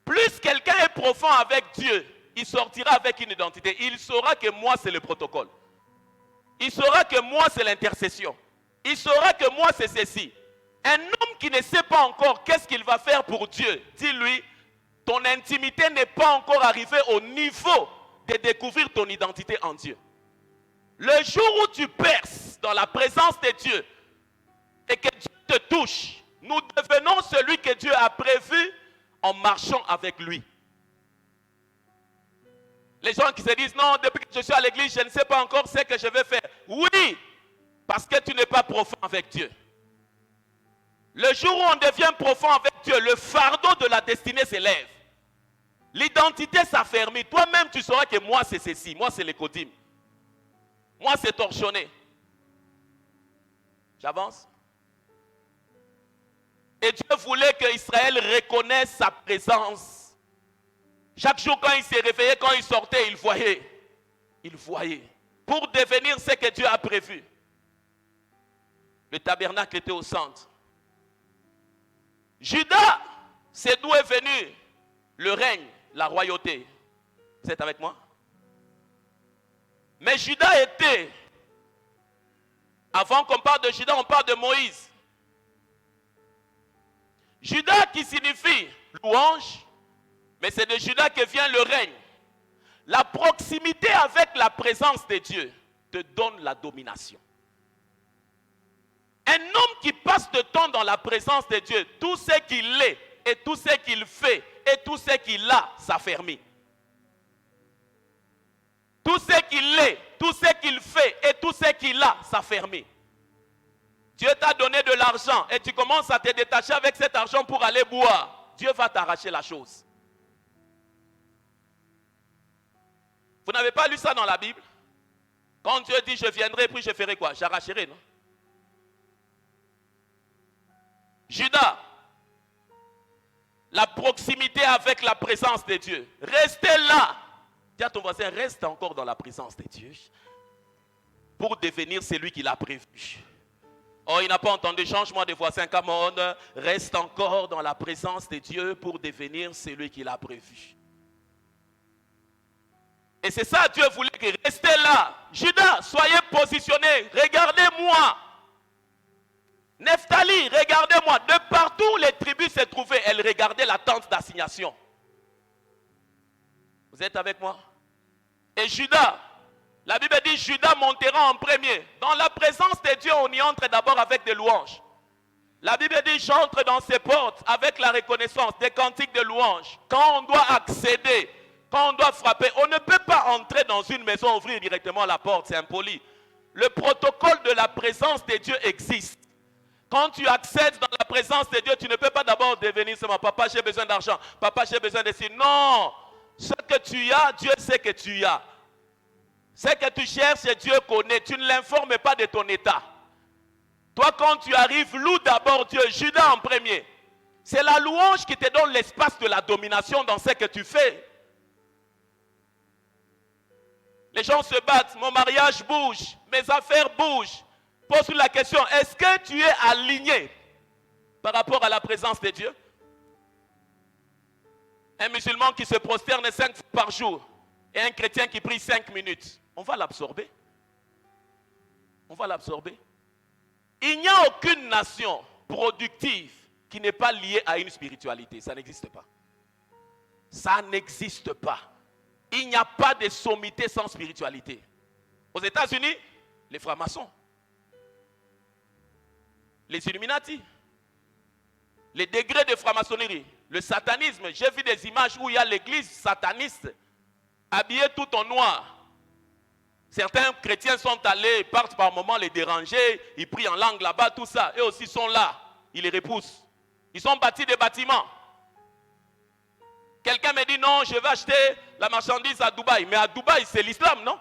Plus quelqu'un est profond avec Dieu, il sortira avec une identité. Il saura que moi, c'est le protocole. Il saura que moi, c'est l'intercession. Il saura que moi, c'est ceci. Un homme qui ne sait pas encore qu'est-ce qu'il va faire pour Dieu, dis-lui, ton intimité n'est pas encore arrivée au niveau de découvrir ton identité en Dieu. Le jour où tu perces dans la présence de Dieu et que Dieu te touche, nous devenons celui que Dieu a prévu en marchant avec lui. Les gens qui se disent, non, depuis que je suis à l'église, je ne sais pas encore ce que je vais faire. Oui, parce que tu n'es pas profond avec Dieu. Le jour où on devient profond avec Dieu, le fardeau de la destinée s'élève. L'identité s'affermit. Toi-même, tu sauras que moi, c'est ceci. Moi, c'est l'écodim. Moi, c'est torchonné. J'avance. Et Dieu voulait que Israël reconnaisse sa présence. Chaque jour, quand il s'est réveillé, quand il sortait, il voyait. Il voyait. Pour devenir ce que Dieu a prévu. Le tabernacle était au centre. Judas, c'est d'où est venu le règne, la royauté. Vous êtes avec moi? Mais Judas était, avant qu'on parle de Judas, on parle de Moïse. Judas qui signifie louange, mais c'est de Judas que vient le règne. La proximité avec la présence de Dieu te donne la domination. Un homme qui passe de temps dans la présence de Dieu, tout ce qu'il est et tout ce qu'il fait et tout ce qu'il a s'affermit. Tout ce qu'il est, tout ce qu'il fait et tout ce qu'il a s'affermit. Dieu t'a donné de l'argent et tu commences à te détacher avec cet argent pour aller boire. Dieu va t'arracher la chose. Vous n'avez pas lu ça dans la Bible? Quand Dieu dit je viendrai puis je ferai quoi? J'arracherai, non? Judas, la proximité avec la présence de Dieu. Restez là. Dis à ton voisin, reste encore dans la présence de Dieu pour devenir celui qu'il a prévu. Oh, il n'a pas entendu, change-moi de voisin, come on. Reste encore dans la présence de Dieu pour devenir celui qu'il a prévu. Et c'est ça, Dieu voulait que restez là. Judas, soyez positionnés. Regardez-moi. Nephtali, regardez-moi. De partout où les tribus se trouvaient, elles regardaient la tente d'assignation. Vous êtes avec moi? Et Judas, la Bible dit Judas montera en premier. Dans la présence de Dieu, on y entre d'abord avec des louanges. La Bible dit j'entre dans ses portes avec la reconnaissance, des cantiques de louanges. Quand on doit accéder, quand on doit frapper, on ne peut pas entrer dans une maison, ouvrir directement la porte, c'est impoli. Le protocole de la présence de Dieu existe. Quand tu accèdes dans la présence de Dieu, tu ne peux pas d'abord devenir seulement papa, j'ai besoin d'argent, papa, j'ai besoin de ci. Non, ce que tu as, Dieu sait que tu as. Ce que tu cherches, Dieu connaît. Tu ne l'informes pas de ton état. Toi, quand tu arrives, loue d'abord Dieu. Judas en premier. C'est la louange qui te donne l'espace de la domination dans ce que tu fais. Les gens se battent, mon mariage bouge, mes affaires bougent. Pose la question, est-ce que tu es aligné par rapport à la présence de Dieu? Un musulman qui se prosterne 5 fois par jour et un chrétien qui prie 5 minutes, on va l'absorber. On va l'absorber. Il n'y a aucune nation productive qui n'est pas liée à une spiritualité. Ça n'existe pas. Ça n'existe pas. Il n'y a pas de sommité sans spiritualité. Aux États-Unis, Les francs-maçons. Les Illuminati. Les degrés de franc-maçonnerie. Le satanisme. J'ai vu des images où il y a l'église sataniste habillée tout en noir. Certains chrétiens sont allés, partent par moments les déranger, ils prient en langue là-bas, tout ça. Eux aussi sont là, ils les repoussent. Ils ont bâti des bâtiments. Quelqu'un me dit non, je vais acheter la marchandise à Dubaï. Mais à Dubaï, c'est l'islam, non?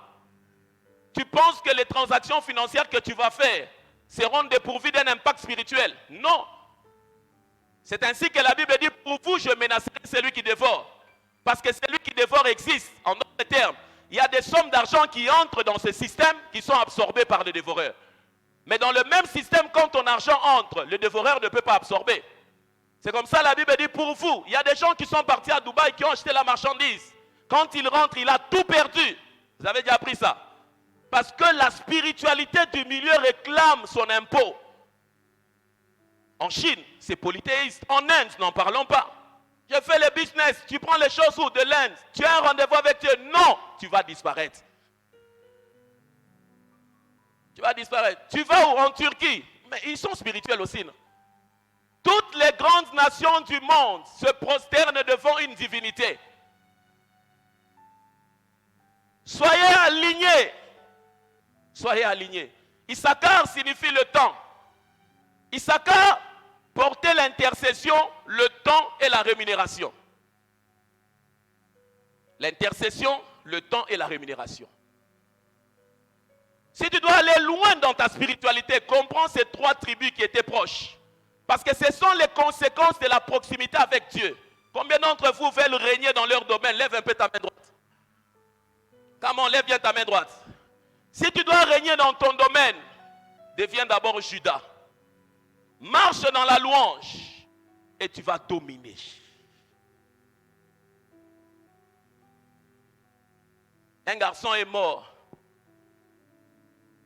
Tu penses que les transactions financières que tu vas faire seront dépourvues d'un impact spirituel? Non. C'est ainsi que la Bible dit, pour vous, je menacerai celui qui dévore. Parce que celui qui dévore existe, en d'autres termes. Il y a des sommes d'argent qui entrent dans ce système qui sont absorbées par le dévoreur. Mais dans le même système, quand ton argent entre, le dévoreur ne peut pas absorber. C'est comme ça la Bible dit pour vous. Il y a des gens qui sont partis à Dubaï qui ont acheté la marchandise. Quand il rentre, il a tout perdu. Vous avez déjà appris ça? Parce que la spiritualité du milieu réclame son impôt. En Chine, c'est polythéiste. En Inde, n'en parlons pas. Je fais le business, tu prends les choses où? De l'Inde. Tu as un rendez-vous avec Dieu? Non, tu vas disparaître. Tu vas disparaître. Tu vas où? En Turquie. Mais ils sont spirituels aussi, non? Toutes les grandes nations du monde se prosternent devant une divinité. Soyez alignés. Soyez alignés. Issachar signifie le temps. Issachar portait l'intercession, le temps et la rémunération. L'intercession, le temps et la rémunération. Si tu dois aller loin dans ta spiritualité, comprends ces trois tribus qui étaient proches. Parce que ce sont les conséquences de la proximité avec Dieu. Combien d'entre vous veulent régner dans leur domaine? Lève un peu ta main droite. Comment? Lève bien ta main droite. Si tu dois régner dans ton domaine, deviens d'abord Judas. Marche dans la louange et tu vas dominer. Un garçon est mort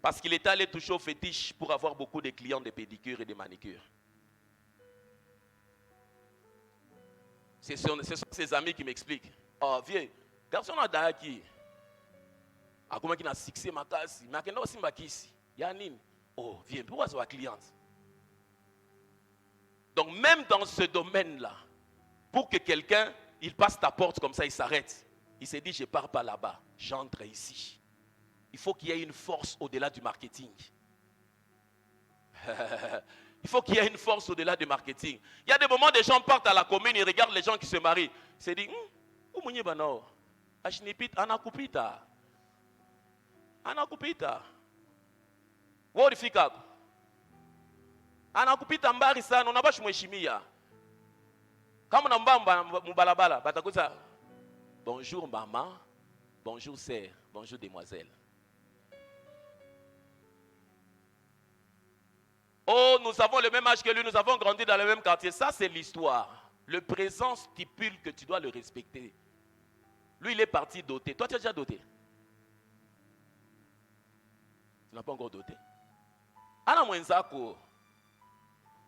parce qu'il était allé toucher au fétiche pour avoir beaucoup de clients de pédicure et de manicure. Ce sont ses amis qui m'expliquent. Oh, vieux, garçon a d'ailleurs qui a comment qui a succès ma casse, mais qui n'a aussi ma caisse. Yanine, oh, viens, pourquoi c'est ma cliente? Donc même dans ce domaine-là, pour que quelqu'un, il passe ta porte comme ça, il s'arrête. Il se dit, je ne pars pas là-bas, j'entre ici. Il faut qu'il y ait une force au-delà du marketing. Il faut qu'il y ait une force au-delà du marketing. Il y a des moments, des gens partent à la commune, ils regardent les gens qui se marient. Ils se disent, où est-ce que tu Anakupita. Anakupita. Wodifika. Anakupita mbari sana, unabashi mheshimia. Kama unambamba mubalabala, batakuza bonjour maman, bonjour sœur, bonjour demoiselle. Oh, nous avons le même âge que lui, nous avons grandi dans le même quartier. Ça, c'est l'histoire. Le présent stipule que tu dois le respecter. Lui, il est parti doté. Toi, tu as déjà doté? Tu n'as pas encore doté. Ana Mwenzako.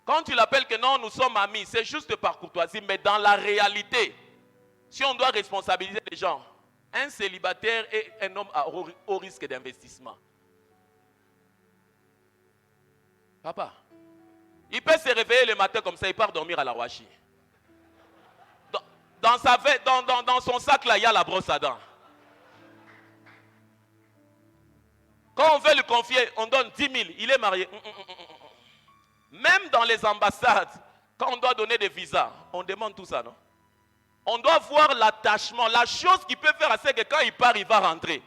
Quand tu l'appelles que non, nous sommes amis, c'est juste par courtoisie, mais dans la réalité, si on doit responsabiliser les gens, un célibataire est un homme à haut risque d'investissement. Papa, il peut se réveiller le matin comme ça, il part dormir à la Ouachi. Dans son sac là, il y a la brosse à dents. Quand on veut lui confier, on donne 10 000, il est marié. Même dans les ambassades, quand on doit donner des visas, on demande tout ça, non? On doit voir l'attachement. La chose qu'il peut faire, c'est que quand il part, il va rentrer.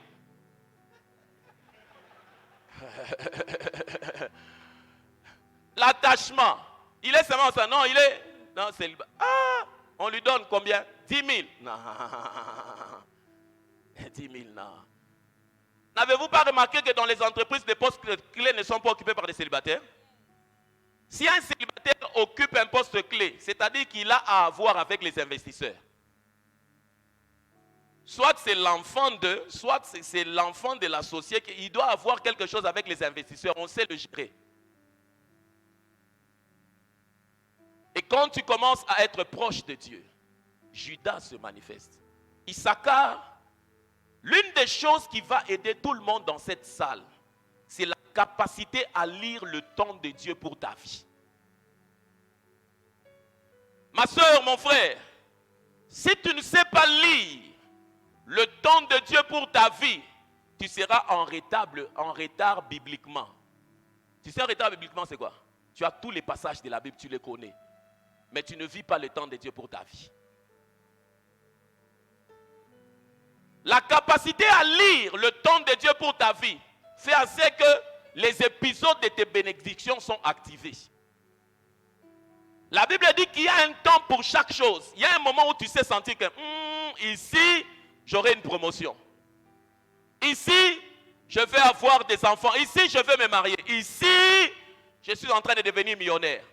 L'attachement. Il est seulement ça. Non, il est... Non, c'est... Ah, on lui donne combien? 10 000. Non. 10 000, non. N'avez-vous pas remarqué que dans les entreprises, les postes clés ne sont pas occupés par des célibataires? Si un célibataire occupe un poste clé, c'est-à-dire qu'il a à avoir avec les investisseurs. Soit c'est l'enfant de, soit c'est l'enfant de l'associé, il doit avoir quelque chose avec les investisseurs, on sait le gérer. Et quand tu commences à être proche de Dieu, Judas se manifeste. Issachar, l'une des choses qui va aider tout le monde dans cette salle, c'est la capacité à lire le temps de Dieu pour ta vie. Ma soeur, mon frère, si tu ne sais pas lire le temps de Dieu pour ta vie, tu seras en retard bibliquement. Tu sais, en retard bibliquement, c'est quoi? Tu as tous les passages de la Bible, tu les connais. Mais tu ne vis pas le temps de Dieu pour ta vie. La capacité à lire le temps de Dieu pour ta vie fait en sorte que les épisodes de tes bénédictions sont activés. La Bible dit qu'il y a un temps pour chaque chose. Il y a un moment où tu sais sentir que ici, j'aurai une promotion. Ici, je vais avoir des enfants. Ici, je vais me marier. Ici, je suis en train de devenir millionnaire.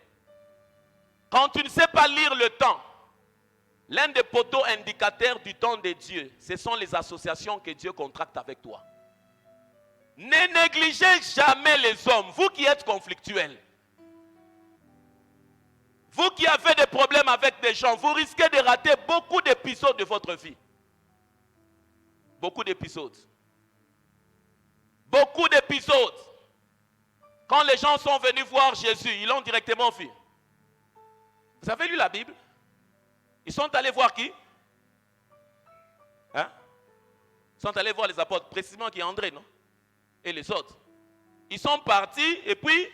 Quand tu ne sais pas lire le temps, l'un des poteaux indicateurs du temps de Dieu, ce sont les associations que Dieu contracte avec toi. Ne négligez jamais les hommes, vous qui êtes conflictuels. Vous qui avez des problèmes avec des gens, vous risquez de rater beaucoup d'épisodes de votre vie. Beaucoup d'épisodes. Beaucoup d'épisodes. Quand les gens sont venus voir Jésus, ils l'ont directement vu. Vous avez lu la Bible? Ils sont allés voir qui? Hein? Ils sont allés voir les apôtres, précisément qui est André, non? Et les autres. Ils sont partis et puis,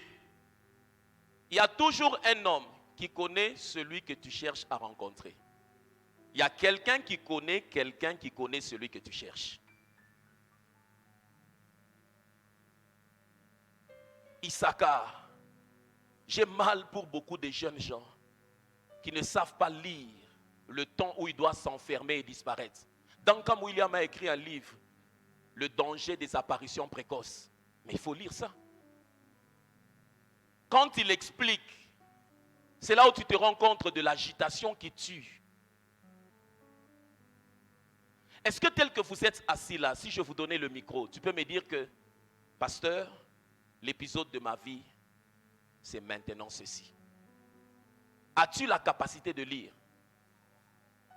il y a toujours un homme qui connaît celui que tu cherches à rencontrer. Il y a quelqu'un qui connaît celui que tu cherches. Issachar, j'ai mal pour beaucoup de jeunes gens qui ne savent pas lire le temps où il doit s'enfermer et disparaître. Duncan Williams a écrit un livre, Le danger des apparitions précoces. Mais il faut lire ça. Quand il explique, c'est là où tu te rends compte de l'agitation qui tue. Est-ce que tel que vous êtes assis là, si je vous donnais le micro, tu peux me dire que, pasteur, l'épisode de ma vie, c'est maintenant ceci. As-tu la capacité de lire?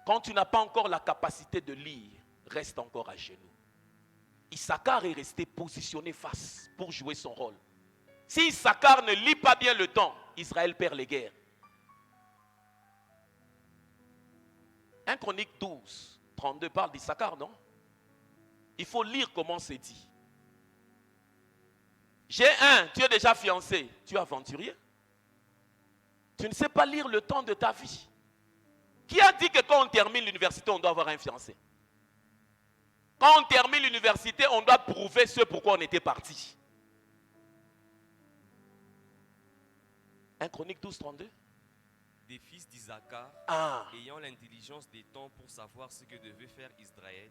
Quand tu n'as pas encore la capacité de lire, reste encore à genoux. Issachar est resté positionné face pour jouer son rôle. Si Issachar ne lit pas bien le temps, Israël perd les guerres. 1 Chronique 12, 32 parle d'Issachar, non? Il faut lire comment c'est dit. J'ai tu es déjà fiancé, tu es aventurier. Tu ne sais pas lire le temps de ta vie. Qui a dit que quand on termine l'université, on doit avoir un fiancé? Quand on termine l'université, on doit prouver ce pourquoi on était parti. 1 Chronique 12, 32. Des fils d'Issachar, ayant l'intelligence des temps pour savoir ce que devait faire Israël,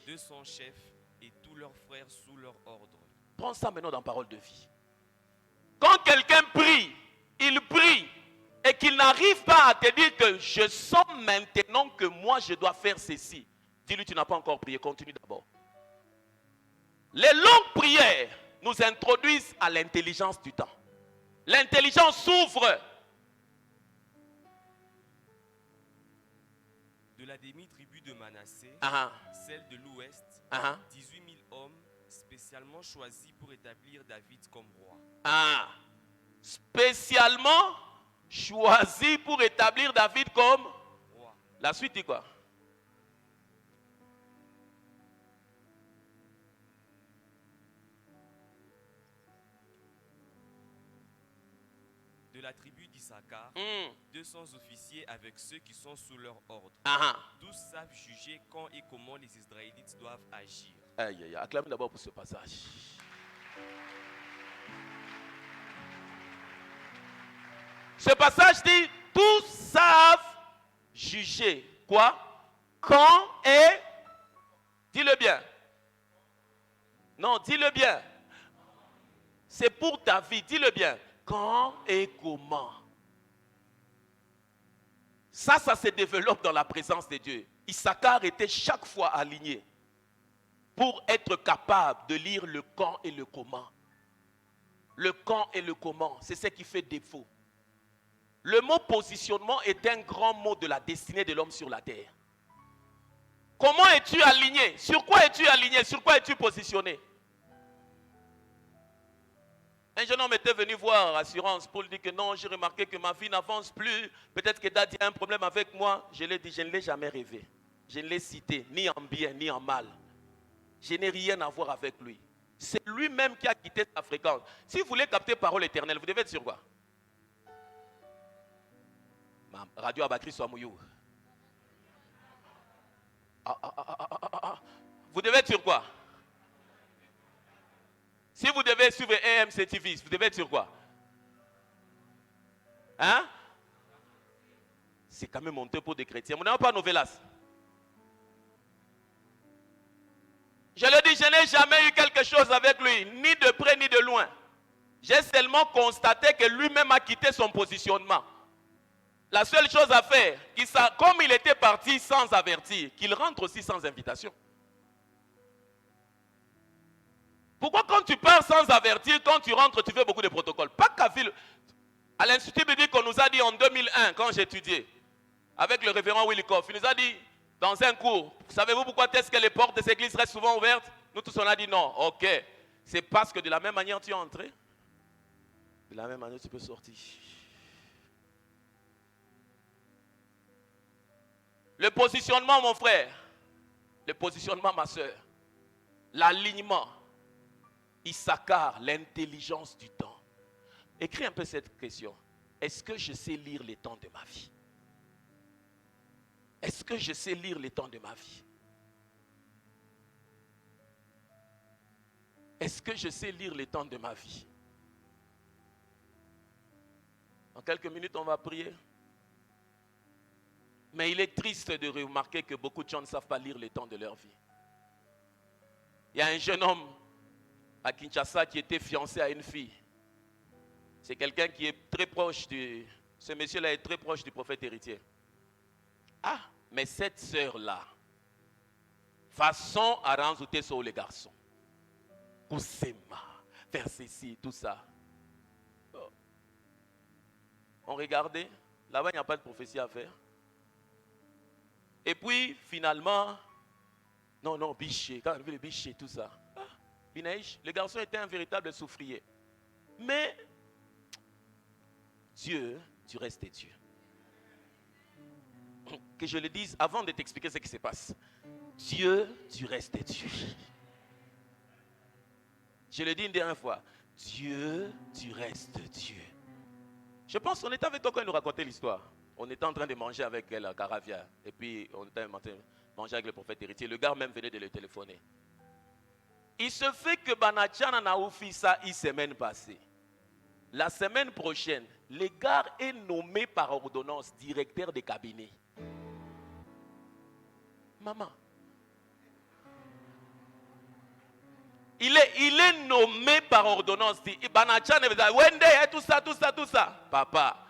200 chefs et tous leurs frères sous leur ordre. Prends ça maintenant dans parole de vie. Quand quelqu'un prie, il prie, et qu'il n'arrive pas à te dire que je sens maintenant que moi je dois faire ceci. Dis-lui, tu n'as pas encore prié, continue d'abord. Les longues prières nous introduisent à l'intelligence du temps. L'intelligence s'ouvre. De la demi-tribu de Manassé, celle de l'ouest, 18 000 hommes spécialement choisis pour établir David comme roi. Spécialement choisis pour établir David comme roi. La suite dit quoi? De la tribu d'Issachar, 200 officiers avec ceux qui sont sous leur ordre. Tous savent juger quand et comment les Israélites doivent agir. Acclame d'abord pour ce passage. Ce passage dit, tous savent juger. Quoi? Quand et... Dis-le bien. Non, dis-le bien. C'est pour ta vie, dis-le bien. Quand et comment. Ça se développe dans la présence de Dieu. Issachar était chaque fois aligné pour être capable de lire le quand et le comment. Le quand et le comment, c'est ce qui fait défaut. Le mot positionnement est un grand mot de la destinée de l'homme sur la terre. Comment es-tu aligné? Sur quoi es-tu aligné? Sur quoi es-tu positionné? Un jeune homme était venu voir Assurance pour lui dire que non, j'ai remarqué que ma vie n'avance plus. Peut-être que Daddy a un problème avec moi. Je lui ai dit, je ne l'ai jamais rêvé. Je ne l'ai cité, ni en bien, ni en mal. Je n'ai rien à voir avec lui. C'est lui-même qui a quitté sa fréquence. Si vous voulez capter parole éternelle, vous devez être sur quoi? Radio Abakri Soamouyou. Vous devez être sur quoi? Si vous devez suivre AMC TV, vous devez être sur quoi? Hein? C'est quand même honteux pour des chrétiens. Vous n'avez pas Novelas. Je le dis, je n'ai jamais eu quelque chose avec lui, ni de près ni de loin. J'ai seulement constaté que lui-même a quitté son positionnement. La seule chose à faire, comme il était parti sans avertir, qu'il rentre aussi sans invitation. Pourquoi quand tu pars sans avertir, quand tu rentres, tu fais beaucoup de protocoles? Pas qu'à ville. À l'Institut biblique, on nous a dit en 2001, quand j'étudiais, avec le révérend Willy Koff, il nous a dit, dans un cours, savez-vous pourquoi est-ce que les portes des églises restent souvent ouvertes? Nous tous, on a dit non. Ok. C'est parce que de la même manière tu es entré, de la même manière tu peux sortir. Le positionnement, mon frère, le positionnement, ma soeur, l'alignement, Issachar, l'intelligence du temps. Écris un peu cette question. Est-ce que je sais lire les temps de ma vie? Est-ce que je sais lire les temps de ma vie? Est-ce que je sais lire les temps de ma vie? En quelques minutes, on va prier. Mais il est triste de remarquer que beaucoup de gens ne savent pas lire les temps de leur vie. Il y a un jeune homme à Kinshasa qui était fiancé à une fille. C'est quelqu'un qui est très proche de... Ce monsieur-là est très proche du prophète héritier. Ah, mais cette sœur-là, façon à rajouter sur les garçons. Koussema, faire ceci, tout ça. Oh. On regardait, là-bas il n'y a pas de prophétie à faire. Et puis, finalement, non, biché, quand on a vu le biché, tout ça. Le garçon était un véritable souffrier. Mais, Dieu, tu restes Dieu. Que je le dise avant de t'expliquer ce qui se passe. Dieu, tu restes Dieu. Je le dis une dernière fois. Dieu, tu restes Dieu. Je pense qu'on était avec toi quand il nous racontait l'histoire. On était en train de manger avec elle à Caravia. Et puis, on était en train de manger avec le prophète héritier. Le gars même venait de le téléphoner. Il se fait que Banachana n'a pas fait ça une semaine passée. La semaine prochaine, le gars est nommé par ordonnance directeur de cabinet. Maman. Il est nommé par ordonnance. Banachana veut dire, Wende, tout ça. Papa,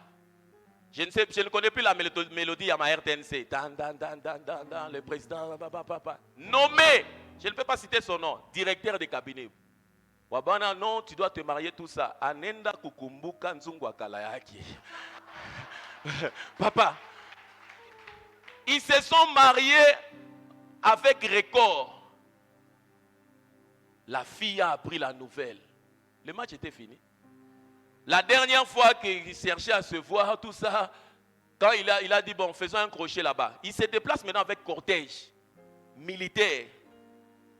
je ne connais plus la mélodie à ma RTNC. Le président, papa. Nommé. Je ne peux pas citer son nom. Directeur de cabinet. Wabana, non, tu dois te marier, tout ça. Anenda kukumbuka nzungu akalayaki. Papa, ils se sont mariés avec record. La fille a appris la nouvelle. Le match était fini. La dernière fois qu'il cherchait à se voir, tout ça, quand il a dit, bon, faisons un crochet là-bas. Il se déplace maintenant avec cortège militaire.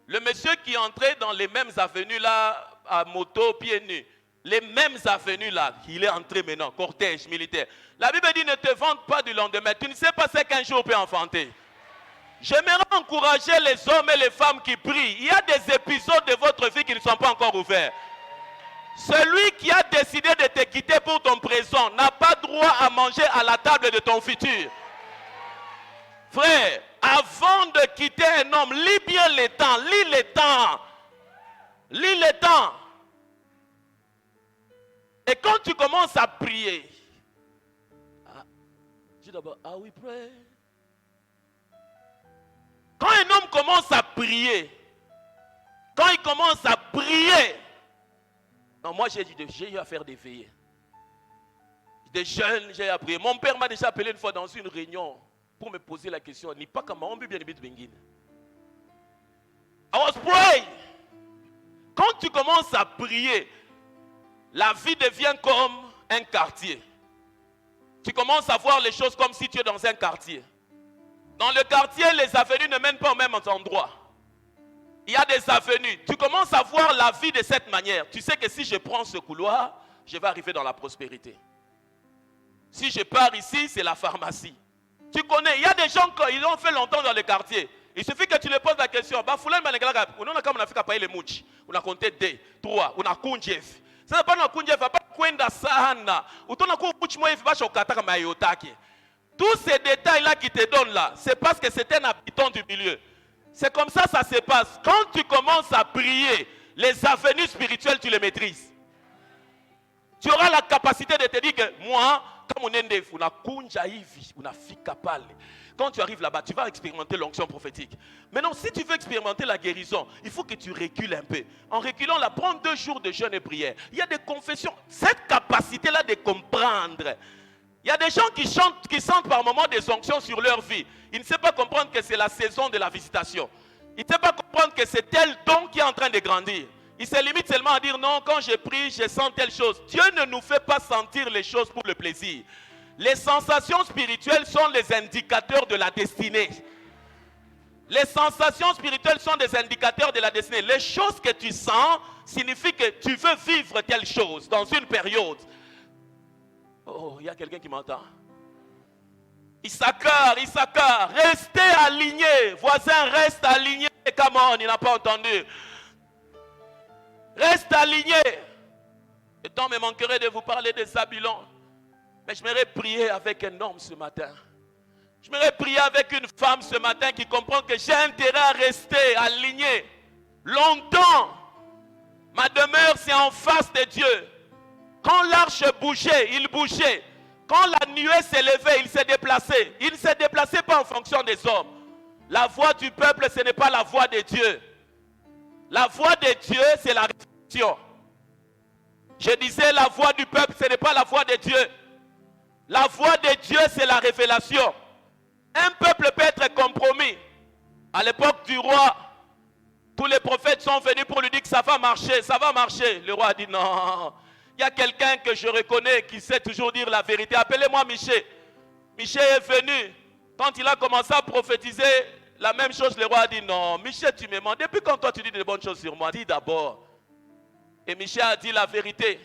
Le monsieur qui entrait dans les mêmes avenues là, à moto, pieds nus, les mêmes avenues là, il est entré maintenant, cortège militaire. La Bible dit, ne te vante pas du lendemain. Tu ne sais pas ce qu'un jour peut enfanter. J'aimerais encourager les hommes et les femmes qui prient. Il y a des épisodes de votre vie qui ne sont pas encore ouverts. Celui qui a décidé de te quitter pour ton présent n'a pas droit à manger à la table de ton futur. Frère, avant de quitter un homme, lis bien les temps, lis les temps. Lis les temps. Et quand tu commences à prier, dis d'abord, we pray. Quand un homme commence à prier, quand il commence à prier, non, moi j'ai eu à faire des veillées. Des jeunes, j'ai appris. Mon père m'a déjà appelé une fois dans une réunion pour me poser la question. Ni pas comme on peut bien I was praying. Quand tu commences à prier, la vie devient comme un quartier. Tu commences à voir les choses comme si tu es dans un quartier. Dans le quartier, les avenues ne mènent pas au même endroit. Il y a des avenues. Tu commences à voir la vie de cette manière. Tu sais que si je prends ce couloir, je vais arriver dans la prospérité. Si je pars ici, c'est la pharmacie. Tu connais, il y a des gens qui ont fait longtemps dans le quartier. Il suffit que tu leur poses la question. On a compté 2, 3, on a kunjef. Ça n'est pas un kunjef, pas kwenda sana. Tous ces détails-là qui te donnent là, c'est parce que c'est un habitant du milieu. C'est comme ça se passe. Quand tu commences à prier, les avenues spirituelles, tu les maîtrises. Tu auras la capacité de te dire que moi, comme on est quand tu arrives là-bas, tu vas expérimenter l'onction prophétique. Maintenant, si tu veux expérimenter la guérison, il faut que tu recules un peu. En reculant, là, prends 2 jours de jeûne et prière. Il y a des confessions. Cette capacité-là de comprendre. Il y a des gens qui sentent par moments des onctions sur leur vie. Ils ne savent pas comprendre que c'est la saison de la visitation. Ils ne savent pas comprendre que c'est tel don qui est en train de grandir. Ils se limitent seulement à dire non, quand je prie, je sens telle chose. Dieu ne nous fait pas sentir les choses pour le plaisir. Les sensations spirituelles sont les indicateurs de la destinée. Les sensations spirituelles sont des indicateurs de la destinée. Les choses que tu sens signifient que tu veux vivre telle chose dans une période. Oh, il y a quelqu'un qui m'entend. Issachar, restez alignés. Voisin, reste aligné. Come on, il n'a pas entendu. Reste aligné. Le temps me manquerait de vous parler de Zabulon. Mais je m'aimerais prier avec un homme ce matin. Je m'aimerais prier avec une femme ce matin qui comprend que j'ai intérêt à rester aligné. Longtemps, ma demeure c'est en face de Dieu. Quand l'arche bougeait, il bougeait. Quand la nuée s'élevait, il s'est déplacé. Il ne s'est déplacé pas en fonction des hommes. La voix du peuple, ce n'est pas la voix de Dieu. La voix de Dieu, c'est la révélation. Je disais, la voix du peuple, ce n'est pas la voix de Dieu. La voix de Dieu, c'est la révélation. Un peuple peut être compromis. À l'époque du roi, tous les prophètes sont venus pour lui dire que ça va marcher, ça va marcher. Le roi a dit non. Il y a quelqu'un que je reconnais qui sait toujours dire la vérité. Appelez-moi Michée. Michée est venu. Quand il a commencé à prophétiser la même chose, le roi a dit non. Michée, tu me mens. Depuis quand toi tu dis de bonnes choses sur moi? Dis d'abord. Et Michée a dit la vérité.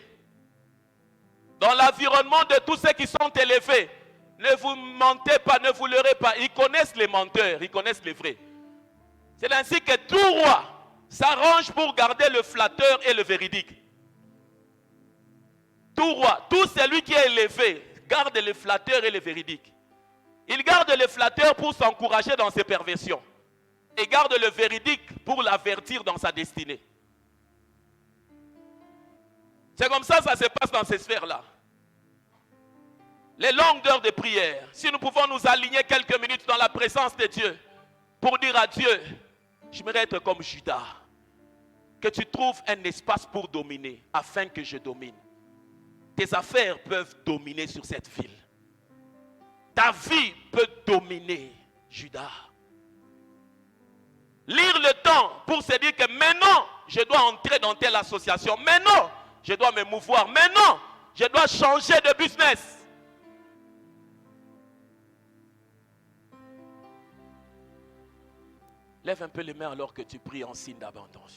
Dans l'environnement de tous ceux qui sont élevés, ne vous mentez pas, ne vous leurrez pas. Ils connaissent les menteurs, ils connaissent les vrais. C'est ainsi que tout roi s'arrange pour garder le flatteur et le véridique. Tout roi, tout celui qui est élevé, garde le flatteur et le véridique. Il garde le flatteur pour s'encourager dans ses perversions. Et garde le véridique pour l'avertir dans sa destinée. C'est comme ça que ça se passe dans ces sphères-là. Les longues heures de prière, si nous pouvons nous aligner quelques minutes dans la présence de Dieu, pour dire à Dieu, j'aimerais être comme Judas, que tu trouves un espace pour dominer, afin que je domine. Tes affaires peuvent dominer sur cette ville. Ta vie peut dominer, Judas. Lire le temps pour se dire que maintenant, je dois entrer dans telle association. Maintenant, je dois me mouvoir. Maintenant, je dois changer de business. Lève un peu les mains alors que tu pries en signe d'abondance.